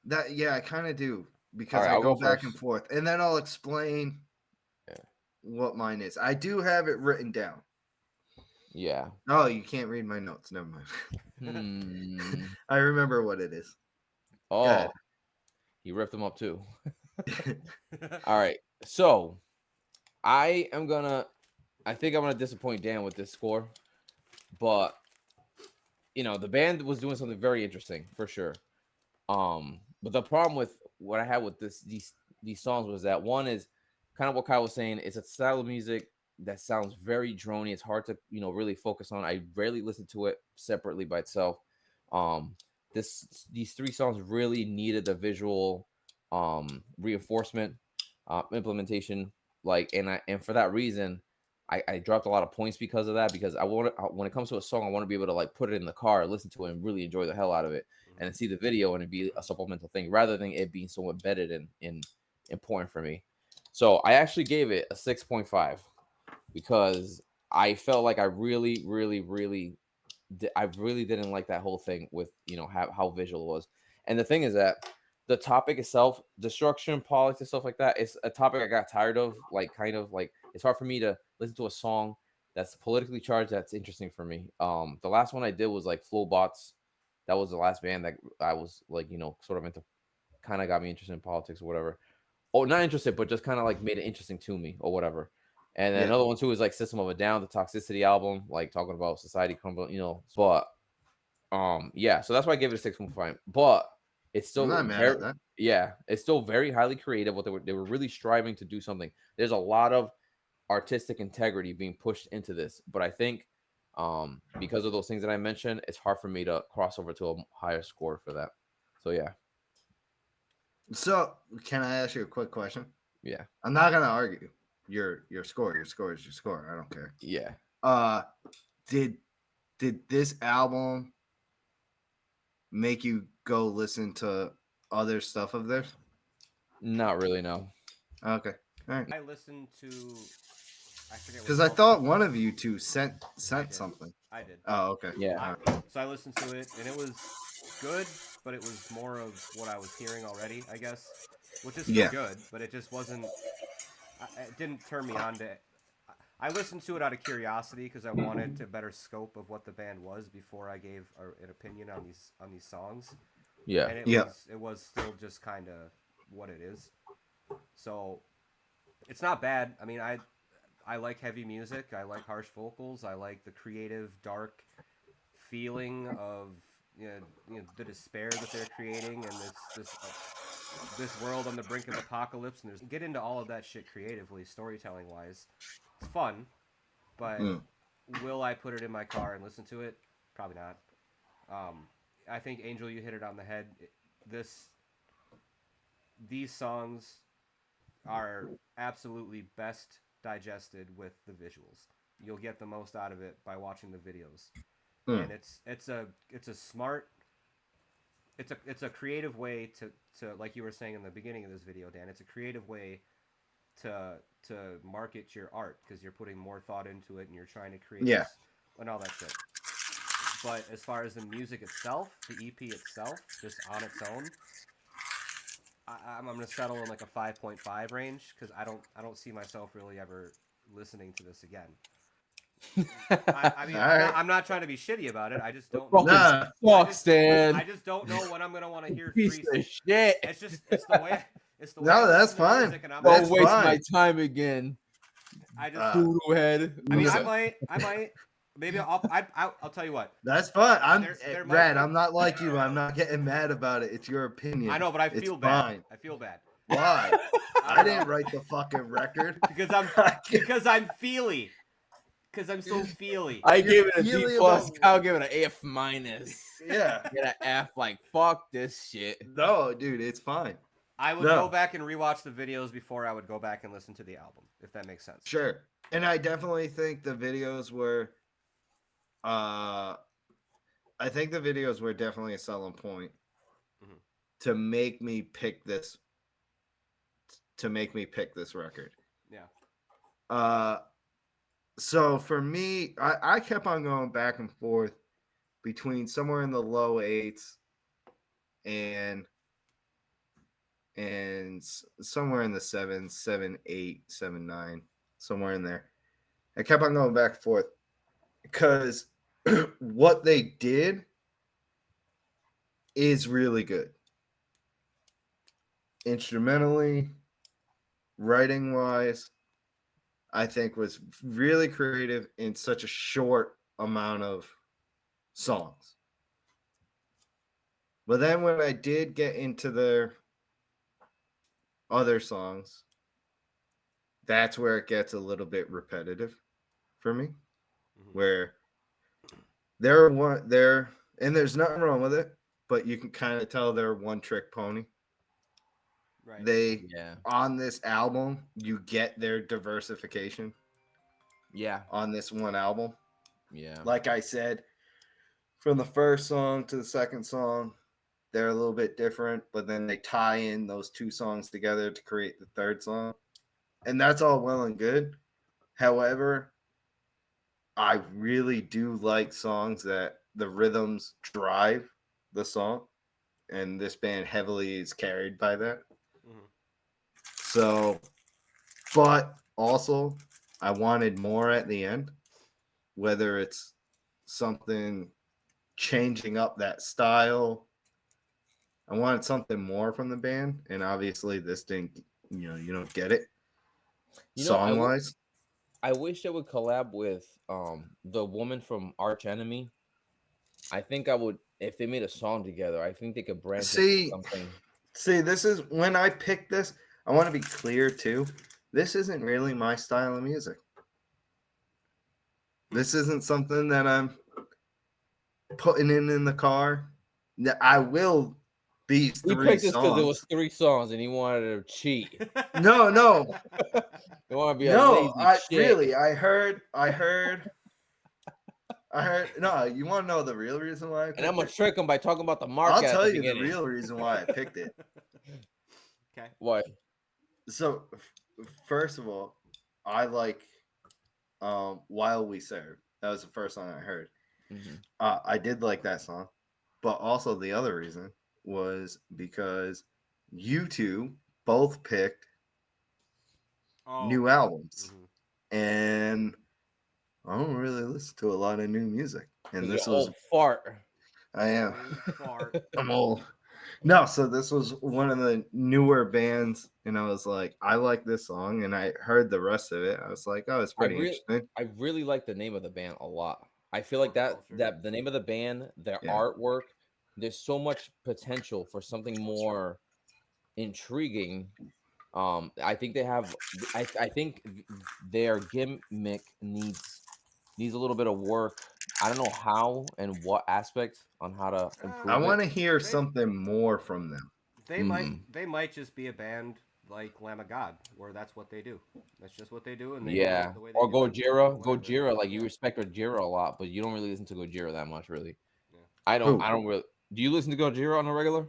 I kind of do because I go back and forth, and then I'll explain what mine is. I do have it written down. Yeah. Oh, you can't read my notes. Never mind. I remember what it is. Oh, you ripped them up too. All right. So I think I'm gonna disappoint Dan with this score, but the band was doing something very interesting for sure. But the problem with what I had with these songs was that one is kind of what Kyle was saying. It's a style of music that sounds very drony. It's hard to really focus on. I rarely listen to it separately by itself. These three songs really needed the visual reinforcement implementation Like, and for that reason, I dropped a lot of points because of that. Because I want when it comes to a song, I want to be able to like put it in the car, listen to it, and really enjoy the hell out of it, and then see the video and it be a supplemental thing rather than it being so embedded in important for me. So I actually gave it a 6.5 because I felt like I really, really, really, I really didn't like that whole thing with how visual it was. And the thing is that the topic itself, destruction, politics, and stuff like that, is a topic I got tired of. Like, kind of like it's hard for me to listen to a song that's politically charged that's interesting for me. The last one I did was like Flowbots. That was the last band that I was like, sort of into, kind of got me interested in politics or whatever. Oh, not interested, but just kind of like made it interesting to me or whatever. And then Yeah. another one too is like System of a Down, the Toxicity album, like talking about society crumbling, But yeah, so that's why I gave it a 6.5. But it's I'm still not mad very, at that. yeah, it's still very highly creative. What they were really striving to do something. There's a lot of artistic integrity being pushed into this, but I think because of those things that I mentioned, it's hard for me to cross over to a higher score for that. So yeah, So, can I ask you a quick question? yeah, I'm not gonna argue your score. Your score is your score. I don't care. yeah. Uh, did this album make you go listen to other stuff of theirs? Not really, no. Okay, all right. I listened to, I forget what Because it's I called. thought one of you two sent I did. something. I did. Oh, okay. Yeah. So I listened to it, and it was good, but it was more of what I was hearing already, I guess, which is still Yeah. good, but it just wasn't. It didn't turn me on to. I listened to it out of curiosity because I wanted a better scope of what the band was before I gave an opinion on these songs, Yeah. and Yeah. it was still just kind of what it is. So it's not bad. I mean, I like heavy music. I like harsh vocals. I like the creative, dark feeling of the despair that they're creating, and this world on the brink of apocalypse. And there's get into all of that shit creatively, storytelling wise. It's fun, but Mm. will I put it in my car and listen to it? Probably not. I think Angel, you hit it on the head. These songs are absolutely best digested with the visuals. You'll get the most out of it by watching the videos. Mm. And it's a smart, it's a creative way to like you were saying in the beginning of this video, Dan. It's a creative way to market your art because you're putting more thought into it and you're trying to create Yeah. this and all that shit. But as far as the music itself, the EP itself, just on its own, I'm gonna settle in like a 5.5 range because I don't see myself really ever listening to this again. I mean, All right. I'm not trying to be shitty about it. I just don't Fucking Nah. sucks, Dan. I just don't know when I'm gonna want to hear Piece three. of shit. It's the way No, I that's listen to fine. music, and I'm That's Don't waste fine. my time again. I just Uh, Doodle head. I mean Loser. I might maybe I'll tell you what. That's fine. I'm There might Rad. be- I'm not like you. I'm not getting mad about it. It's your opinion. I know, but I It's feel bad. fine. I feel bad. Why? I don't didn't know. write the fucking record. because I'm feely. Because I'm so feely. I You're gave it a D feeling plus. about- Kyle gave it an F minus. Yeah. Get an F. Like fuck this shit. No, dude, it's fine. I would No. go back and rewatch the videos before I would go back and listen to the album, if that makes sense. Sure. And I definitely think the videos were I think the videos were definitely a selling point Mhm. to make me pick this record. Yeah. So for me, I kept on going back and forth between somewhere in the low eights and somewhere in the 7, 8, 7, 9, somewhere in there. I kept on going back and forth because what they did is really good. Instrumentally, writing wise, I think was really creative in such a short amount of songs. But then when I did get into their other songs, that's where it gets a little bit repetitive for me. Mhm. Where and there's nothing wrong with it, but you can kind of tell they're one trick pony. Right. they Yeah. on this album you get their diversification Yeah. on this one album. Yeah. Like I said, from the first song to the second song, they're a little bit different, but then they tie in those two songs together to create the third song. And that's all well and good. However, I really do like songs that the rhythms drive the song, and this band heavily is carried by that. Mhm. So, but also, I wanted more at the end, whether it's something changing up that style. I wanted something more from the band, and obviously, this didn't. You don't get it You know, song wise. I wish they would collab with the woman from Arch Enemy. I think I would if they made a song together. I think they could branch into See, something. this is when I picked this. I want to be clear too. This isn't really my style of music. This isn't something that I'm putting in the car. I will these We three picked this because it was songs. 3 songs and he wanted to cheat. No, He wanted to be a no. lazy shit. I heard. No, you want to know the real reason why I And I'm picked gonna it? trick him by talking about the I'll market at tell the you the beginning. real reason why I picked it. Okay. What? So, first of all, I like "While We Serve." That was the first song I heard. Mm-hmm. I did like that song, but also the other reason was because you two both picked new Okay. albums, Mhm. and I don't really listen to a lot of new music. And Because you're this was old fart. I am Old fart. I'm old. No, so this was one of the newer bands, and I was like, I like this song, and I heard the rest of it. I was like, oh, it's pretty interesting. I really like the name of the band a lot. I feel like Horticulture. that the name of the band, their Yeah. artwork, there's so much potential for something more intriguing. I think they have. I think their gimmick needs a little bit of work. I don't know how and what aspect on how to I improve want it. to hear They- something more from them. They might just be a band like Lamb of God, where that's what they do. That's just what they do, and they do Yeah, it the way they or do it, or whatever. Gojira. Like you Yeah. respect Gojira a lot, but you don't really listen to Gojira that much, really. Yeah. Who? I don't really. Do you listen to Gojira on a regular?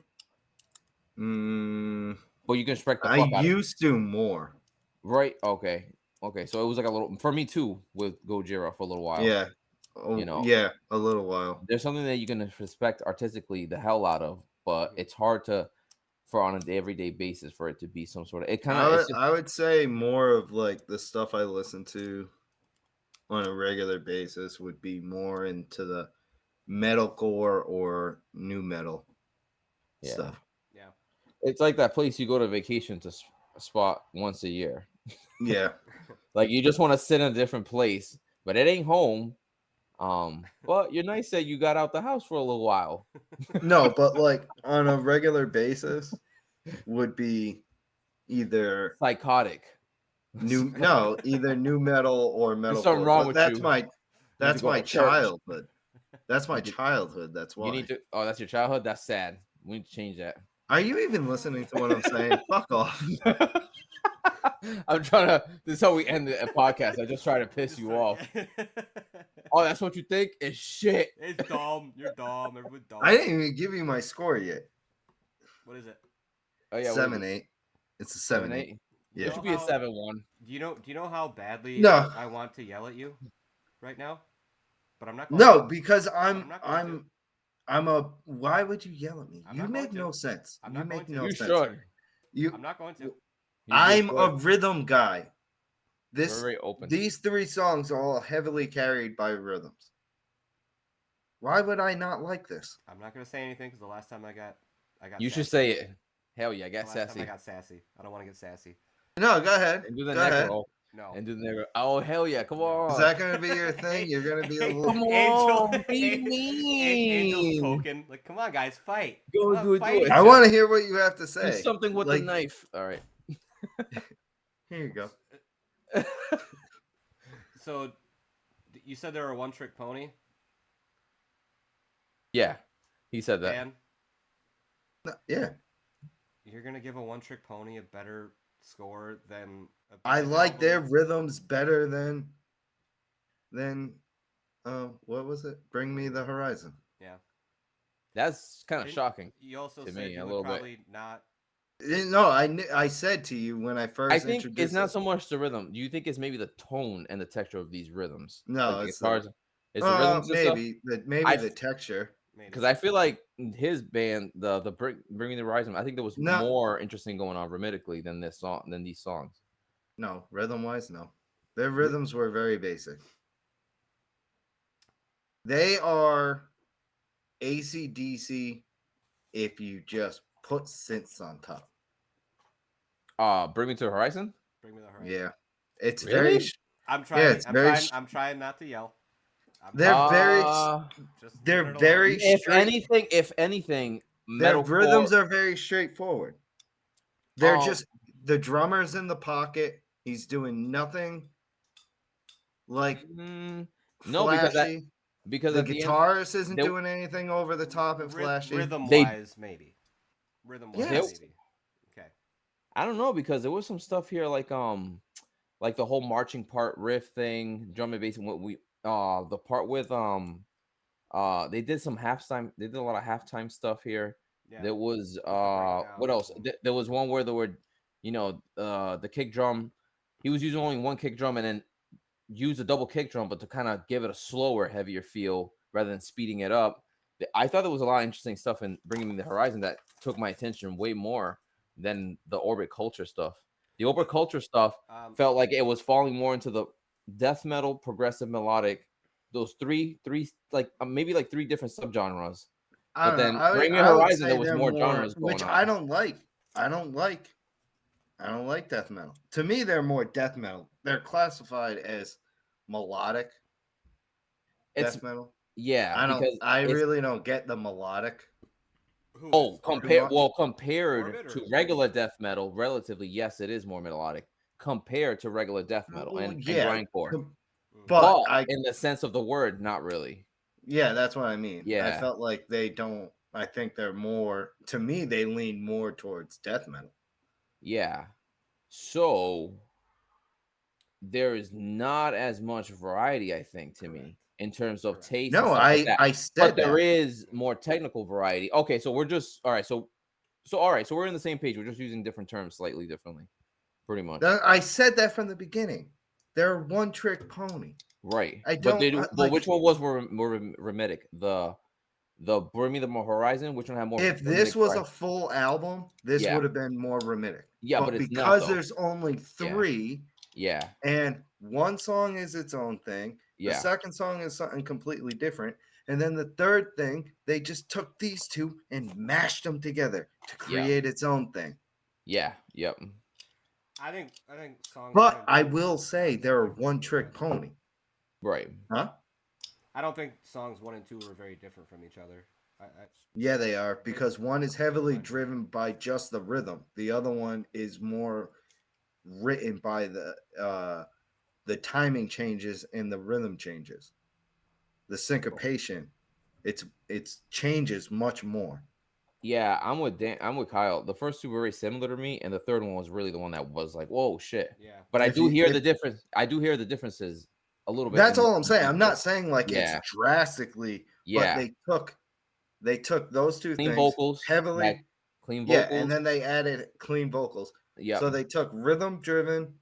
Mm, But you can respect the I fuck out of it, used to more. right? Okay, okay. So it was like a little for me too with Gojira for a little while. Yeah. You Oh, know, yeah, a little while. there's something that you can respect artistically the hell out of, but Mhm. it's hard to for on an everyday basis for it to be some sort of it kind of it's just I would say more of like the stuff I listen to on a regular basis would be more into the metalcore or new metal yeah. stuff. Yeah. It's like that place you go to vacation to spot once a year. Yeah. Like you just want to sit in a different place, but it ain't home. But you're nice that you got out the house for a little while. No, but like on a regular basis would be either Psychotic. either new metal or There's something metalcore. wrong But with you. You need to that's go my to church. childhood. That's my You need- childhood. That's You why. need to. Oh, that's your childhood. That's sad. We need to change that. Are you even listening to what I'm saying? Fuck off. I'm trying to. This is how we end the podcast. I just try to piss Just you try- off. Oh, that's what you think? It's shit. It's dumb. You're dumb. Everyone's dumb. I didn't even give you my score yet. What is it? Oh yeah, 7-8. It's a 7-8. 7-8. Yeah. It should be a 7-1. Do you know how badly No. I want to yell at you right now? But I'm not going No, to. because I'm not going to. I'm a. Why would you yell at me? I'm You not going make to. no sense. I'm You not make going to. no You sense. should. You. I'm not going to. You I'm just a should. rhythm guy. You're very open. These 3 songs are all heavily carried by rhythms. Why would I not like this? I'm not going to say anything because the last time I got You should sassy. say it. Hell yeah, The get last time sassy. I got sassy. I don't want to get sassy. No, go ahead. And do the Go neck ahead. roll. No. And do the neck roll. Oh hell yeah, come No. on. Is that going to be your thing? You're going to be a little. Come on, be Angel's mean. poking. Like, come on, guys, fight. Go Come on, do it, fight do it. each I other. want to hear what you have to Do say. something with Like, the knife. All right. Here you go. So, you said they were a one-trick pony Yeah, he said that. band. Yeah. You're gonna give a One Trick Pony a better score than a I basic like their album? rhythms better than what was it? Bring Me the Horizon. Yeah. That's kind of And shocking you also to said me you a would little bit. probably not. No, I said to you when I I first think it's introduced not it. so much the rhythm. Do you think it's maybe the tone and the texture of these rhythms? Like No, the it's the guitars, it's the rhythms and stuff. maybe I the texture. Maybe. because I feel like his band, the Bring Me the Horizon, I think there was No, more interesting going on rhythmically than this song than these songs. no, rhythm wise, no. Their rhythms were very basic. They are AC/DC if you just put synths on top. Bring Me to the Horizon. Bring me the horizon. Yeah, it's very. Really? I'm Yeah, trying. it's very. I'm trying not to yell. I'm They're trying. very. Just They're leaving it alone. very straight. If anything, Their metalcore. rhythms are very straightforward. They're Um, just the drummer's in the pocket. He's doing nothing like no, flashy. because The at the end guitarist isn't they doing anything over the top and flashy. Rhythm they wise, maybe. Rhythm wise, they Yes. maybe. Okay. I don't know because there was some stuff here like the whole marching part riff thing, drum and bass, and what we the part with they did some halftime, they did a lot of halftime stuff here. Yeah. There was breakdowns what else? and- There was one where there were, the kick drum. He was using only one kick drum and then used a double kick drum, but to kind of give it a slower, heavier feel rather than speeding it up. I thought there was a lot of interesting stuff in Bringing Me the Horizon that took my attention way more than the Orbit Culture stuff. The Orbit Culture stuff felt like it was falling more into the death metal, progressive melodic, those three like maybe like three different subgenres. I But don't know. then Bring Me I would Horizon, say there was they're more more, genres going which on. I don't like. I don't like death metal. To me, they're more death metal. They're classified as melodic It's death metal. yeah, because I it's really don't get the melodic. Who is much. compared Orbit or to Bring regular Me? death metal, relatively, yes, it is more melodic compared to regular death metal Well, and yeah, grindcore. but But I in the sense of the word, not really. yeah, that's what I mean. I Yeah. felt like they don't. I think they're more. To me, they lean more towards death metal. Yeah. So there is not as much variety, I think, to me, in terms of taste and No, stuff like that. I But said there that. is more technical variety. Okay, so we're just all right. So all right. So we're in the same page. We're just using different terms slightly differently, pretty much. I said that from the beginning. They're a one-trick pony. Right. I But don't they do. But like. which one was more rhythmic? The Bring Me the Horizon. Which one had more? If Rhythmic this was a variety? full album, this Yeah. would have been more rhythmic. Yeah, but But it's not because though. there's only three, Yeah. and one song is its own thing, the Yeah. second song is something completely different, and then the third thing, they just took these two and mashed them together to create its own thing. Yeah. Yep. I think songs. But I will say they're a one-trick pony. Right. Huh? I don't think songs 1 and 2 are very different from each other. Yeah, they are, because one is heavily driven by just the rhythm. The other one is more written by the timing changes and the rhythm changes. The syncopation, it's changes much more. Yeah, I'm with Dan. I'm with Kyle. The first two were very similar to me, and the third one was really the one that was like, "Whoa, shit!" Yeah. But I If do you- hear if- the difference. I do hear the differences a little bit. That's in all I'm saying. I'm not the- saying like Yeah. it's drastically, Yeah. but they took those two Clean things vocals, heavily. clean Yeah, vocals. and then they added clean vocals. Yeah. So they took rhythm driven,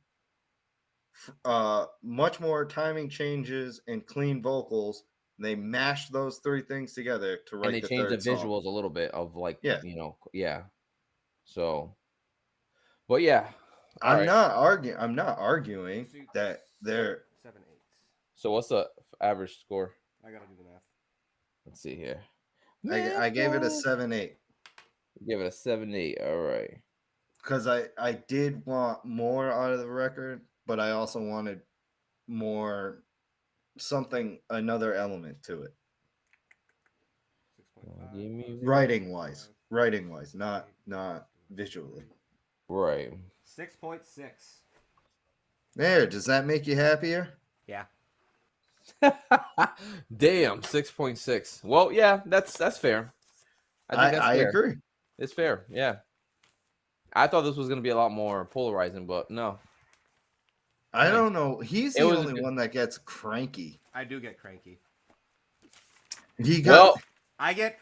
much more timing changes and clean vocals. They mashed those three things together to write and they the changed the third song. visuals a little bit of like, Yeah. yeah. So, but yeah. All I'm right. not arguing that they're 7, 8. So what's the average score? I gotta do the math. Let's see here. I gave it a 7-8 Give it a 7-8. All right. because I did want more out of the record, but I also wanted more another element to it. 6.5. Give me Writing wise, not visually. right. 6.6. There, does that make you happier? Yeah. Damn, 6.6. Well, yeah, that's fair. I think that's I fair. agree. It's fair. Yeah. I thought this was gonna be a lot more polarizing, but no. I Nice. don't know. He's It the was a only good- one that gets cranky. I do get cranky. He got. Well, I get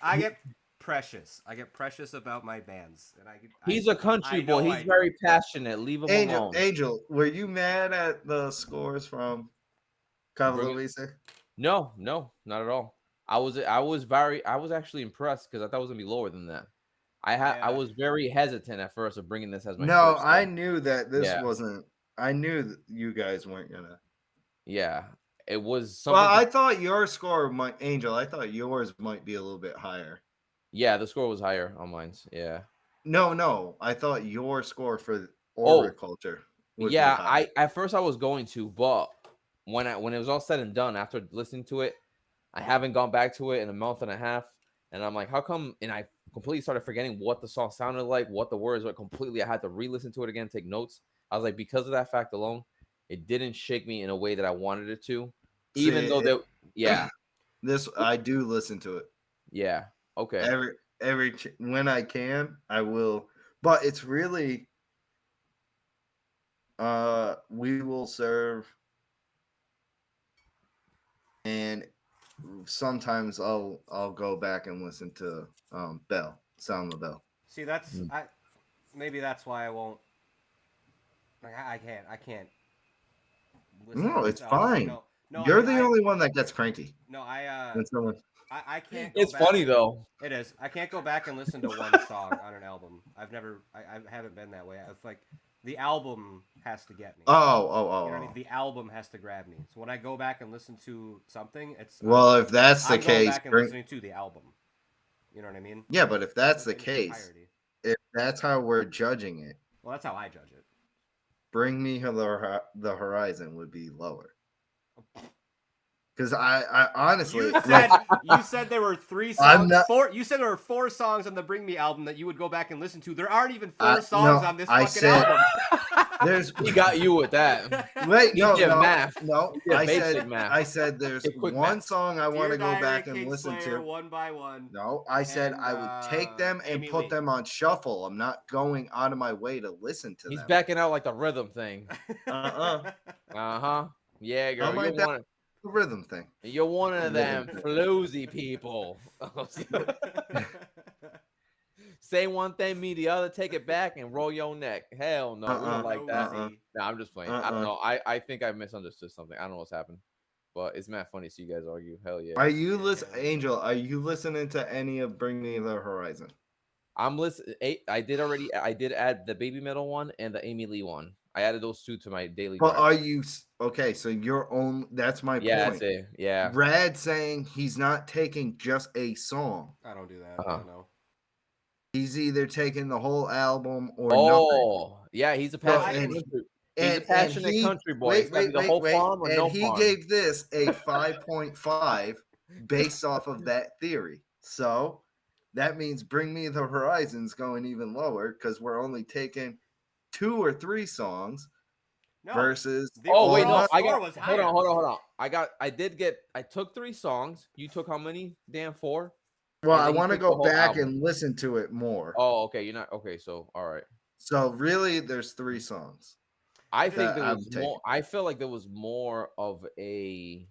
precious. I get precious about my bands, and he's a country I boy. know He's I do. very passionate. Leave him alone. Angel, were you mad at the scores from Cava Bring it- Luisa? No, not at all. I was actually impressed because I thought it was gonna be lower than that. I Yeah. was very hesitant at first of bringing this as my No, first. I song. knew that this Yeah. wasn't. I knew that you guys weren't gonna. Yeah, it was Well, something. I thought your score might, Angel. I thought yours might be a little bit higher. Yeah, the score was higher on mine. Yeah. No, I thought your score for Oh, Horticulture would be yeah. higher. At first I was going to, but when it was all said and done, after listening to it, I haven't gone back to it in a month and a half, and I'm like, how come? And I completely started forgetting what the song sounded like, what the words were completely. I had to re-listen to it again, take notes. I was like, because of that fact alone, it didn't shake me in a way that I wanted it to, even See, though yeah, this I do listen to it yeah, okay, when I can. I will, but it's really we will serve, and sometimes I'll go back and listen to Bell, Sound the Bell. See, that's Mm. maybe that's why I won't. Like, I can't. Listen No, to it's this album. fine. No. You're the only one that gets cranky No, when someone. I can't. Go it's back funny and- though. It is. I can't go back and listen to one song on an album. I've never. I haven't been that way. It's like the album has to get me. You know what I mean? The album has to grab me. So when I go back and listen to something, it's Well, if that's the I'm going case, back and listening to the album. You know what I mean? yeah, but if that's the In its case, entirety. if that's how we're judging it, Well, that's how I judge it. Bring Me the Horizon would be lower. Because I honestly, You said there were 3 I'm songs. not- 4. You said there were 4 songs on the Bring Me album that you would go back and listen to. There aren't even 4 songs no, on this I fucking said- album. there's He got you with that. wait, He no, did no, math. no. He did I basic said math. I said there's Did quick one math. song I want to Dear go Diary, back and King listen Slayer, to. one by one. No, I said And, I would take them and Amy put Lee. them on shuffle. I'm not going out of my way to listen to He's them. backing out like the rhythm thing. Uh-uh. Yeah, girl, Am I back? The rhythm thing. you're one of them Rhythm. floozy people. Say one thing, me the other. Take it back and roll your neck. Hell no, we don't like that. Nosy. No, I'm just playing. I don't know. I think I misunderstood something. I don't know what's happened, but it's mad funny to see you guys argue. Hell yeah. Are you Angel? Are you listening to any of Bring Me the Horizon? I'm listening. I did add the Baby Metal one and the Amy Lee one. I added those 2 to my daily. But draft. are you okay? So your own. That's my Yeah, point. that's it. Yeah. Brad saying he's not taking just a song. I don't do that. Uh-huh. I don't know. He's either taking the whole album or nothing. Oh, yeah, he's a Well, passionate. and- country. He's a passionate country boy. It's gotta be the whole farm or and no he farm. gave this a 5.5 based off of that theory. So that means Bring Me the Horizon's going even lower because we're only taking 2 or 3 songs No. versus. The Oh wait, overall no, I score got. was Hold higher. on, hold on. I took 3 songs. You took how many? Damn, 4. Well, and I then he want to took the go whole back album. and listen to it more. Oh, okay. You're not okay. So all right. So really, there's 3 songs. I think that there I'm was taking. more. I feel like there was more of a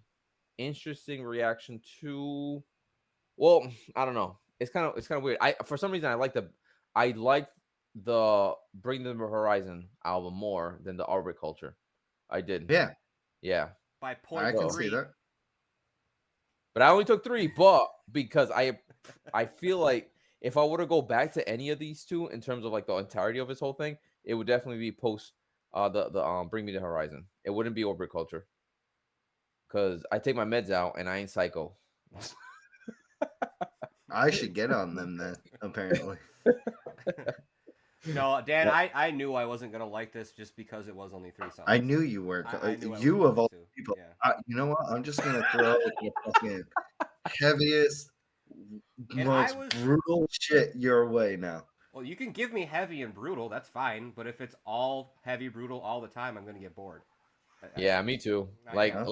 interesting reaction to. Well, I don't know. It's kind of weird. For some reason I like the Bring Them the Horizon album more than the Orbit Culture. I did. Yeah, Yeah. By I point can 3. see that. But I only took 3, but because I feel like if I were to go back to any of these 2 in terms of like the entirety of this whole thing, it would definitely be post the Bring Me the Horizon. It wouldn't be Orbit Culture. Cause I take my meds out and I ain't psycho. I should get on them then. Apparently, No, Dan, I knew I wasn't gonna like this just because it was only 3 songs. I knew you were. I knew I You wasn't of all going to. people. Yeah. You know what? I'm just gonna throw the fucking heaviest, And most I was- brutal shit your way now. Well, you can give me heavy and brutal, that's fine. But if it's all heavy, brutal all the time, I'm gonna get bored. Yeah, me too. I know.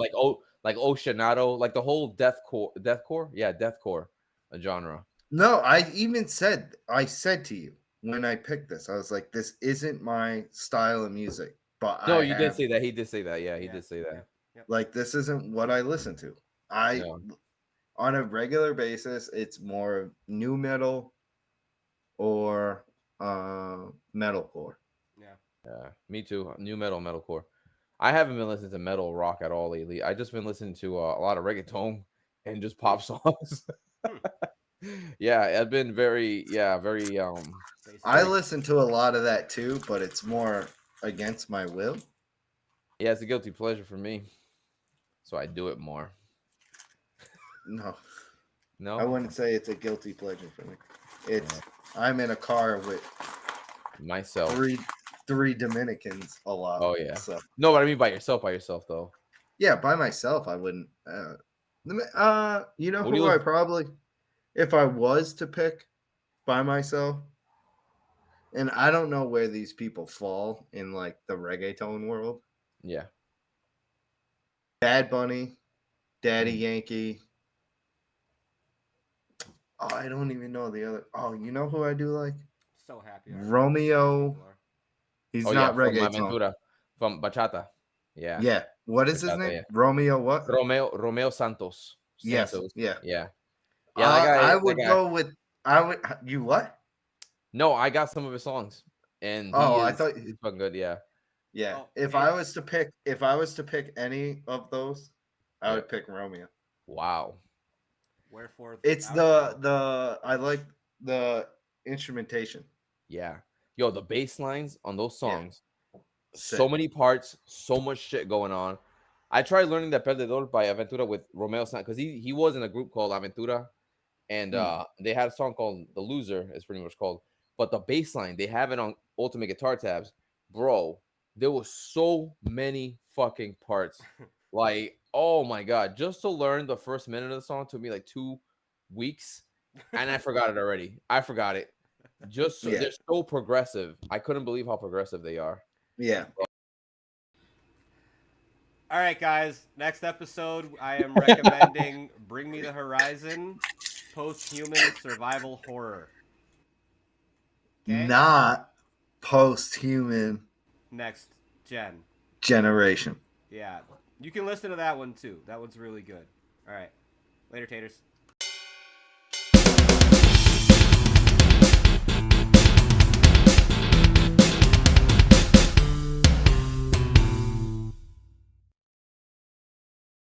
Like Oceanato, like the whole deathcore, yeah, deathcore genre. No, I said to you when I picked this. I was like, this isn't my style of music, but No, I you did have say that. He did say that. Yeah, he Yeah, did say that. Yep. Yep. like this isn't what I listen to. I Yeah. on a regular basis, it's more new metal or metalcore. Yeah. Yeah, me too. New metal, metalcore. I haven't been listening to metal rock at all lately. I just been listening to a lot of reggaeton and just pop songs. Hmm. Yeah, I've been very Basic. I very listen to a lot of that too, but it's more against my will. yeah, it's a guilty pleasure for me. So I do it more. No, I No? wouldn't say it's a guilty pleasure for me. It's Yeah. I'm in a car with Myself. three Dominicans a lot. Oh yeah. So No, but I mean by yourself though. yeah, by myself I wouldn't. You know What do who you I listen? probably, if I was to pick by myself, and I don't know where these people fall in like the reggaeton world. Yeah. Bad Bunny, Daddy Mm. Yankee. Oh, I don't even know the other. Oh, you know who I do like? So happy I remember the songs Romeo. before. He's Oh yeah, not from reggaeton. Aventura. From Bachata. Yeah. Yeah. What is his Bachata, name? yeah. Romeo what? Romeo Santos. Yes. Santos. Yeah. Yeah. Yeah, that guy I that would guy go with. I would. You what? No, I got some of his songs, and Oh, I thought. he's fucking good. Yeah, Yeah. Oh, If hey, I was to pick, if I was to pick any of those, I yeah. would pick Romeo. Wow. wherefore It's outro. the I like the instrumentation. Yeah. Yo, the bass lines on those Yeah. songs, so Sick. many parts, so much shit going on. I tried learning that Perdedor by Aventura with Romeo Santos because he was in a group called Aventura, and Hmm. they had a song called "The Loser." It's pretty much called, but the bass line they have it on Ultimate Guitar Tabs, bro. There was so many fucking parts. Like, oh my god, just to learn the first minute of the song took me like 2 weeks, and I forgot it already. I forgot it. Just so Yeah. they're so progressive. I couldn't believe how progressive they are. Yeah. All right, guys. Next episode, I am recommending Bring Me the Horizon, post-human survival horror. Okay. Not post-human Next gen. generation. Yeah, you can listen to that one too. That one's really good. All right. Later, taters.